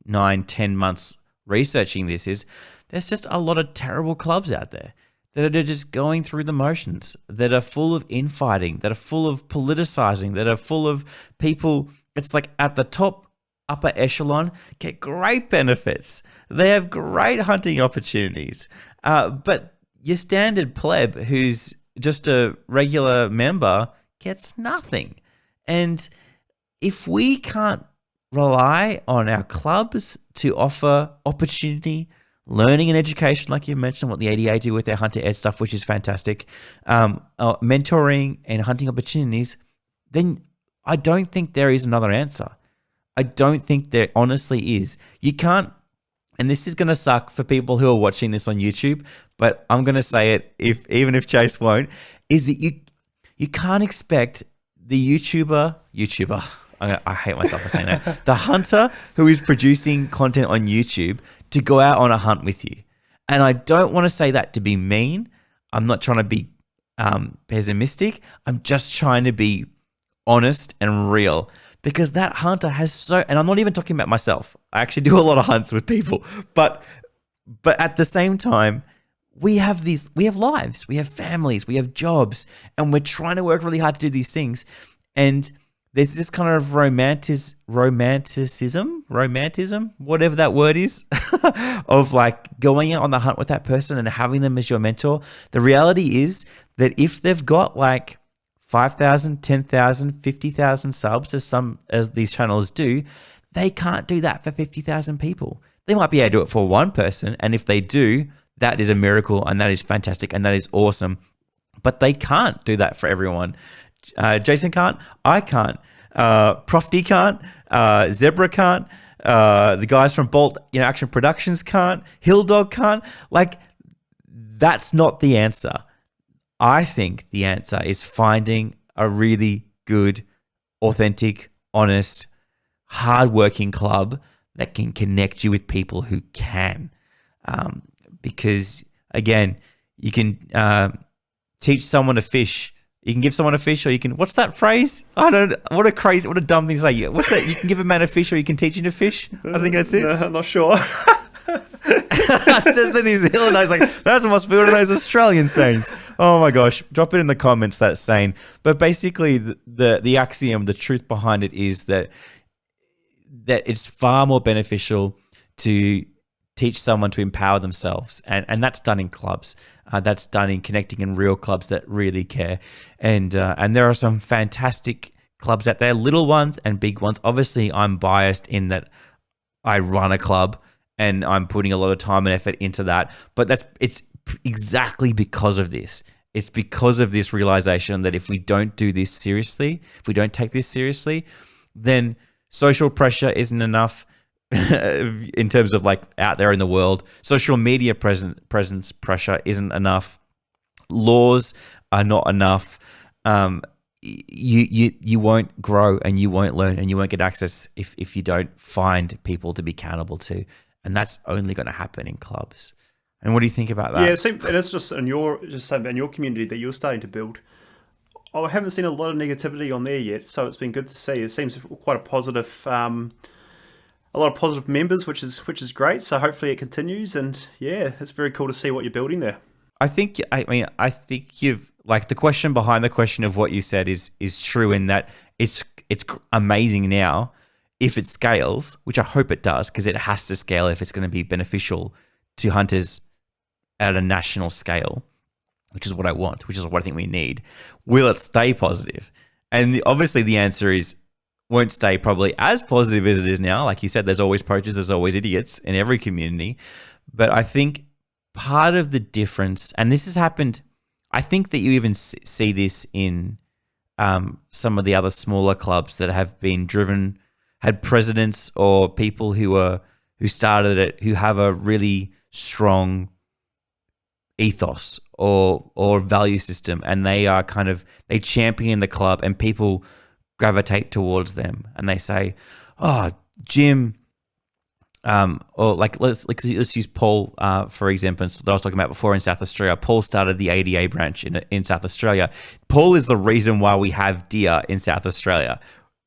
9, 10 months researching this, is there's just a lot of terrible clubs out there that are just going through the motions, that are full of infighting, that are full of politicizing, that are full of people. It's like at the top upper echelon get great benefits. They have great hunting opportunities. But your standard pleb who's just a regular member gets nothing. And if we can't rely on our clubs to offer opportunity, learning and education, like you mentioned, what the ADA do with their hunter ed stuff, which is fantastic, mentoring and hunting opportunities, then I don't think there is another answer. I don't think there honestly is. You can't, and this is going to suck for people who are watching this on YouTube, but I'm going to say it, even if Chase won't, is that you can't expect the YouTuber, I hate myself for saying that, the hunter who is producing content on YouTube to go out on a hunt with you. And I don't want to say that to be mean. I'm not trying to be pessimistic. I'm just trying to be honest and real, because that hunter has and I'm not even talking about myself. I actually do a lot of hunts with people, but at the same time, we have lives, we have families, we have jobs, and we're trying to work really hard to do these things. And there's this kind of romanticism, whatever that word is, of like going out on the hunt with that person and having them as your mentor. The reality is that if they've got like 5,000, 10,000, 50,000 subs, as these channels do, they can't do that for 50,000 people. They might be able to do it for one person, and if they do, that is a miracle, and that is fantastic, and that is awesome. But they can't do that for everyone. Jason can't. I can't. Prof D can't, Zebra can't, the guys from Bolt Action Productions can't, Hill Dog can't. Like, that's not the answer. I think the answer is finding a really good, authentic, honest, hardworking club that can connect you with people who can. Because, again, you can teach someone to fish. You can give someone a fish, or you can. What's that phrase? I don't. What a dumb thing to say. What's that? You can give a man a fish, or you can teach him to fish. I think that's it. No, I'm not sure. Says the New Zealand. I was like, that must be one of those Australian sayings. Oh my gosh! Drop it in the comments. That saying. But basically, the axiom, the truth behind it is that it's far more beneficial to teach someone to empower themselves, and that's done in clubs. That's done in connecting in real clubs that really care, and there are some fantastic clubs out there, little ones and big ones. Obviously, I'm biased in that I run a club and I'm putting a lot of time and effort into that, but it's exactly because of this. It's because of this realization that if we don't do this seriously, if we don't take this seriously, then social pressure isn't enough. In terms of like out there in the world, social media presence pressure isn't enough. Laws are not enough. You won't grow and you won't learn and you won't get access if you don't find people to be accountable to, and that's only going to happen in clubs. And what do you think about that? Yeah, and it's just in your community that you're starting to build. I haven't seen a lot of negativity on there yet, so it's been good to see. It seems quite a positive. A lot of positive members, which is great. So hopefully it continues, and yeah, it's very cool to see what you're building there. I think you've like the question behind the question of what you said is true in that it's amazing now if it scales, which I hope it does, because it has to scale if it's going to be beneficial to hunters at a national scale, which is what I want, which is what I think we need. Will it stay positive? And obviously the answer is won't stay probably as positive as it is now. Like you said, there's always poachers, there's always idiots in every community. But I think part of the difference, and this has happened, I think that you even see this in some of the other smaller clubs that have been had presidents or people who started it, who have a really strong ethos or value system, and they champion the club, and people gravitate towards them, and they say, "Oh, Jim," or like let's use Paul for example that I was talking about before in South Australia. Paul started the ADA branch in South Australia. Paul is the reason why we have deer in South Australia,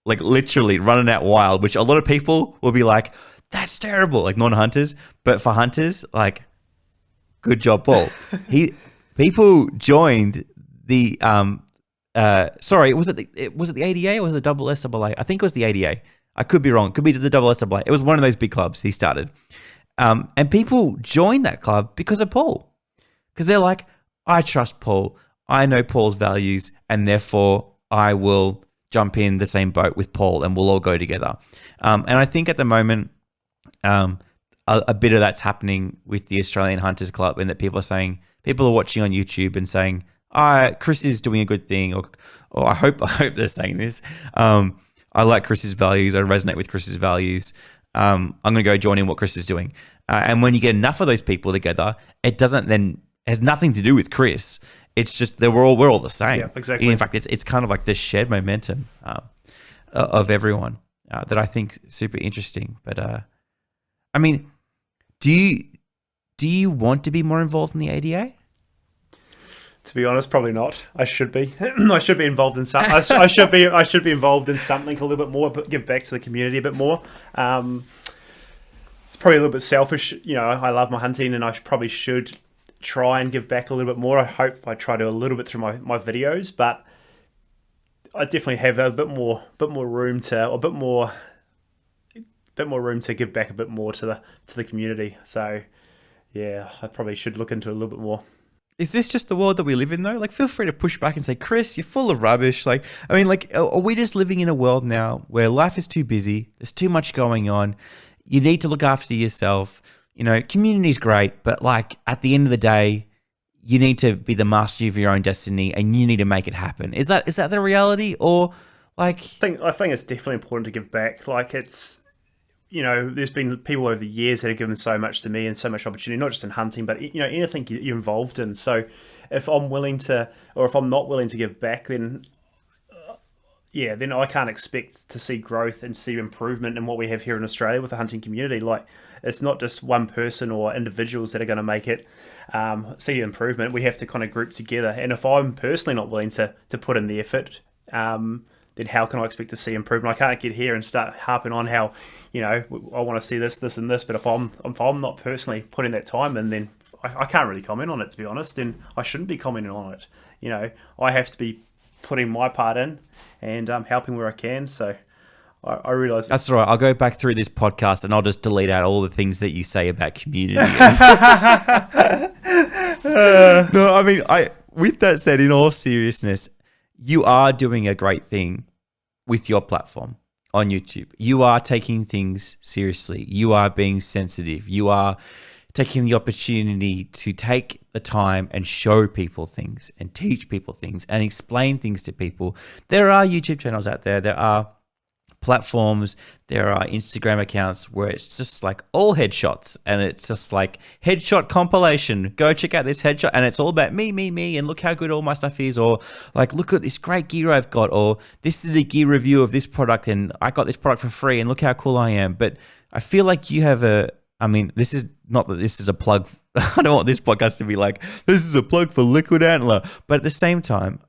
like literally running out wild. Which a lot of people will be like, "That's terrible," like non-hunters, but for hunters, like, good job, Paul. People joined the sorry, was it the ADA or was it the SSAA? I think it was the ADA. I could be wrong. Could be the SSAA. It was one of those big clubs he started. And people joined that club because of Paul. Because they're like, I trust Paul. I know Paul's values, and therefore I will jump in the same boat with Paul and we'll all go together. And I think at the moment, a bit of that's happening with the Australian Hunters Club, in that people are watching on YouTube and saying, Chris is doing a good thing, or I hope they're saying this. I like Chris's values. I resonate with Chris's values. I'm going to go join in what Chris is doing. And when you get enough of those people together, it has nothing to do with Chris. It's just that we're all the same. Yeah, exactly. In fact, it's kind of like this shared momentum of everyone that I think is super interesting. But I mean, do you want to be more involved in the ADA? To be honest, probably not. I should be. I should be involved in something. I should be involved in something a little bit more, but give back to the community a bit more. It's probably a little bit selfish. I love my hunting, and I probably should try and give back a little bit more. I hope I try to a little bit through my videos, but I definitely have a bit more room to give back a bit more to the community. So yeah, I probably should look into it a little bit more. Is this just the world that we live in, though? Like, feel free to push back and say, Chris, you're full of rubbish. Like, I mean, like, are we just living in a world now where life is too busy? There's too much going on. You need to look after yourself. Community's great, but like at the end of the day, you need to be the master of your own destiny and you need to make it happen. Is that the reality? Or Like, I think it's definitely important to give back. Like it's, there's been people over the years that have given so much to me and so much opportunity, not just in hunting, but anything you're involved in. So if I'm willing to, or if I'm not willing to give back, then then I can't expect to see growth and see improvement in what we have here in Australia with the hunting community. Like it's not just one person or individuals that are going to make it see improvement. We have to kind of group together. And if I'm personally not willing to put in the effort, then how can I expect to see improvement? I can't get here and start harping on how, I want to see this, this, and this. But if I'm not personally putting that time in, then I can't really comment on it. To be honest, then I shouldn't be commenting on it. I have to be putting my part in and helping where I can. So I realise that's all right. I'll go back through this podcast and I'll just delete out all the things that you say about community. No, I mean, with that said, in all seriousness, you are doing a great thing with your platform on YouTube. You are taking things seriously. You are being sensitive. You are taking the opportunity to take the time and show people things and teach people things and explain things to people. There are YouTube channels out there. There are platforms. There are Instagram accounts where it's just like all headshots and it's just like headshot compilation. Go check out this headshot and it's all about me, and look how good all my stuff is, or like, look at this great gear I've got, or this is a gear review of this product and I got this product for free and look how cool I am. But I feel like you have this is not that this is a plug. I don't want this podcast to be like, this is a plug for Liquid Antler. But at the same time,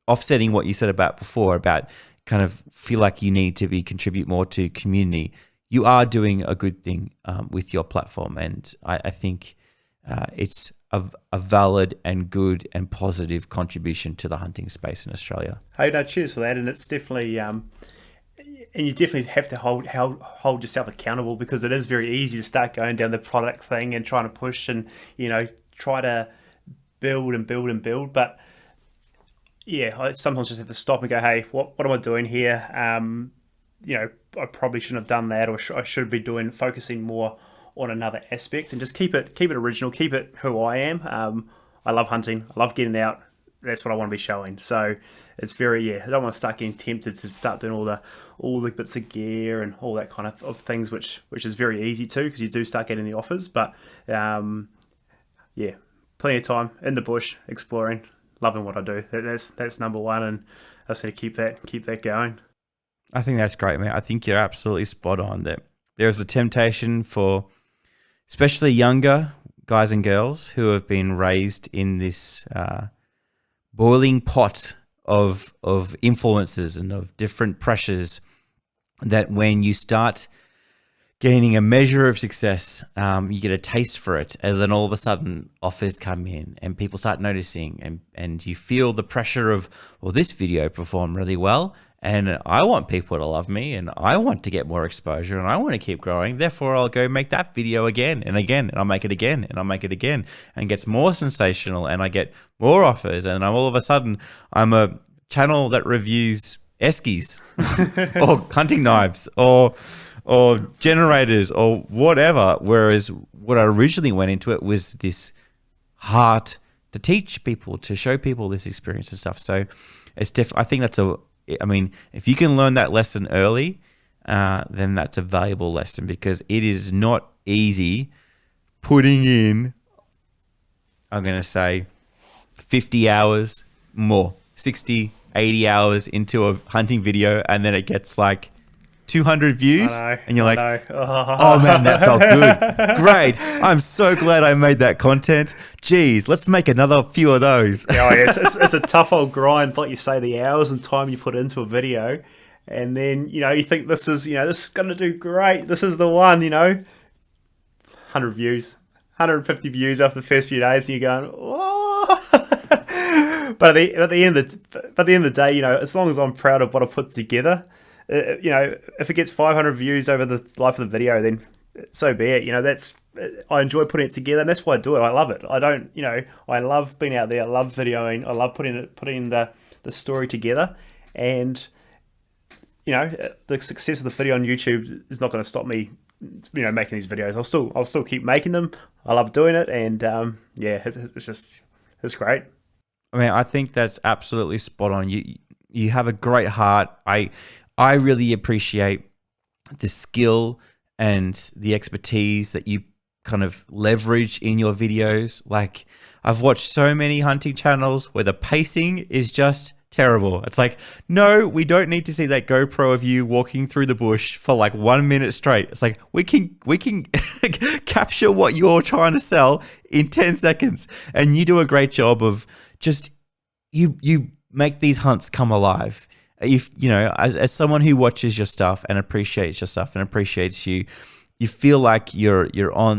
offsetting what you said about before, about kind of feel like you need to contribute more to community, you are doing a good thing with your platform. And I think it's a valid and good and positive contribution to the hunting space in Australia. Hey, no, cheers for that. And it's definitely... and you definitely have to hold yourself accountable, because it is very easy to start going down the product thing and trying to push and, try to build and build and build. But yeah, I sometimes just have to stop and go, hey, what am I doing here? I probably shouldn't have done that, or I should be focusing more on another aspect, and just keep it original, keep it who I am. I love hunting. I love getting out. That's what I want to be showing. So it's very, I don't want to start getting tempted to start doing all the bits of gear and all that kind of things, which is very easy too, because you do start getting the offers. But plenty of time in the bush exploring, loving what I do. That's number one, and I say keep that going. I think that's great, man. I think you're absolutely spot on that. There's a temptation for especially younger guys and girls who have been raised in this boiling pot of influences and of different pressures, that when you start gaining a measure of success, you get a taste for it, and then all of a sudden offers come in and people start noticing, and you feel the pressure of, well, this video performed really well and I want people to love me and I want to get more exposure and I want to keep growing, therefore I'll go make that video again and again, and I'll make it again and I'll make it again, and it gets more sensational and I get more offers, and all of a sudden I'm a channel that reviews eskies or hunting knives or generators or whatever, whereas what I originally went into it was this heart to teach people, to show people this experience and stuff. So it's I think that's if you can learn that lesson early, then that's a valuable lesson, because it is not easy putting in, I'm going to say 50 hours more, 60, 80 hours into a hunting video, and then it gets like 200 views, and you're like, oh man, that felt good. Great. I'm so glad I made that content. Geez, let's make another few of those. It's a tough old grind, like you say, the hours and time you put into a video, and then, you think this is going to do great. This is the one, 100 views, 150 views after the first few days, and you're going, oh. But at the end of the day, as long as I'm proud of what I put together, if it gets 500 views over the life of the video, then so be it. I enjoy putting it together, and that's why I do it. I love it. I love being out there. I love videoing. I love putting the story together, and the success of the video on YouTube is not going to stop me, making these videos. I'll still keep making them. I love doing it, and it's great. I mean, I think that's absolutely spot on. You have a great heart. I really appreciate the skill and the expertise that you kind of leverage in your videos. Like, I've watched so many hunting channels where the pacing is just terrible. It's like, no, we don't need to see that GoPro of you walking through the bush for like 1 minute straight. It's like, we can capture what you're trying to sell in 10 seconds. And you do a great job of just, you make these hunts come alive. If, you know, as someone who watches your stuff and appreciates your stuff and appreciates you, you feel like you're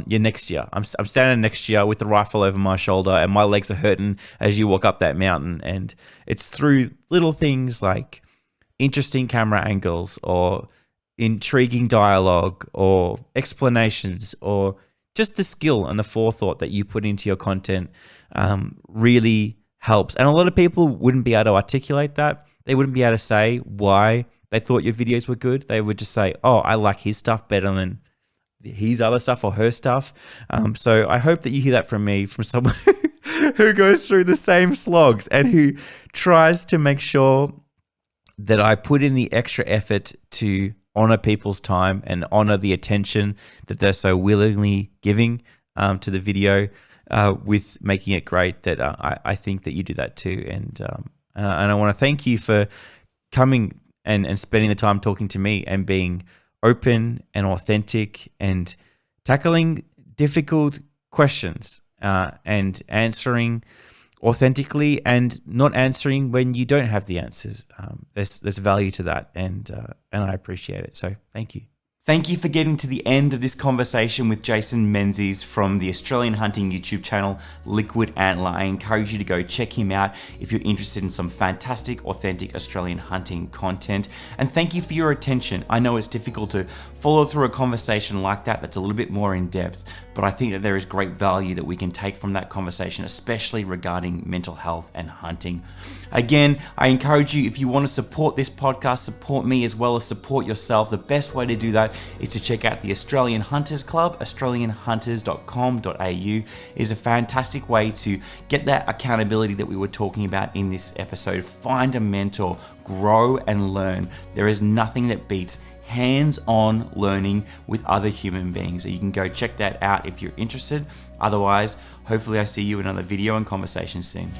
next year. I'm standing next year with the rifle over my shoulder and my legs are hurting as you walk up that mountain. And it's through little things like interesting camera angles or intriguing dialogue or explanations or just the skill and the forethought that you put into your content really helps. And a lot of people wouldn't be able to articulate that. They wouldn't be able to say why they thought your videos were good. They would just say, oh, I like his stuff better than his other stuff or her stuff. So I hope that you hear that from me, from someone who goes through the same slogs and who tries to make sure that I put in the extra effort to honor people's time and honor the attention that they're so willingly giving to the video with making it great. That I think that you do that too. And I want to thank you for coming and spending the time talking to me and being open and authentic and tackling difficult questions and answering authentically and not answering when you don't have the answers. There's value to that, and I appreciate it. So thank you. Thank you for getting to the end of this conversation with Jason Mensies from the Australian hunting YouTube channel, Liquid Antler. I encourage you to go check him out if you're interested in some fantastic, authentic Australian hunting content. And thank you for your attention. I know it's difficult to follow through a conversation like that that's a little bit more in depth, but I think that there is great value that we can take from that conversation, especially regarding mental health and hunting. Again, I encourage you, if you want to support this podcast, support me as well as support yourself, the best way to do that is to check out the Australian Hunters Club. australianhunters.com.au is a fantastic way to get that accountability that we were talking about in this episode. Find a mentor, grow and learn. There is nothing that beats hands-on learning with other human beings. So you can go check that out if you're interested. Otherwise, hopefully I see you in another video and conversation soon.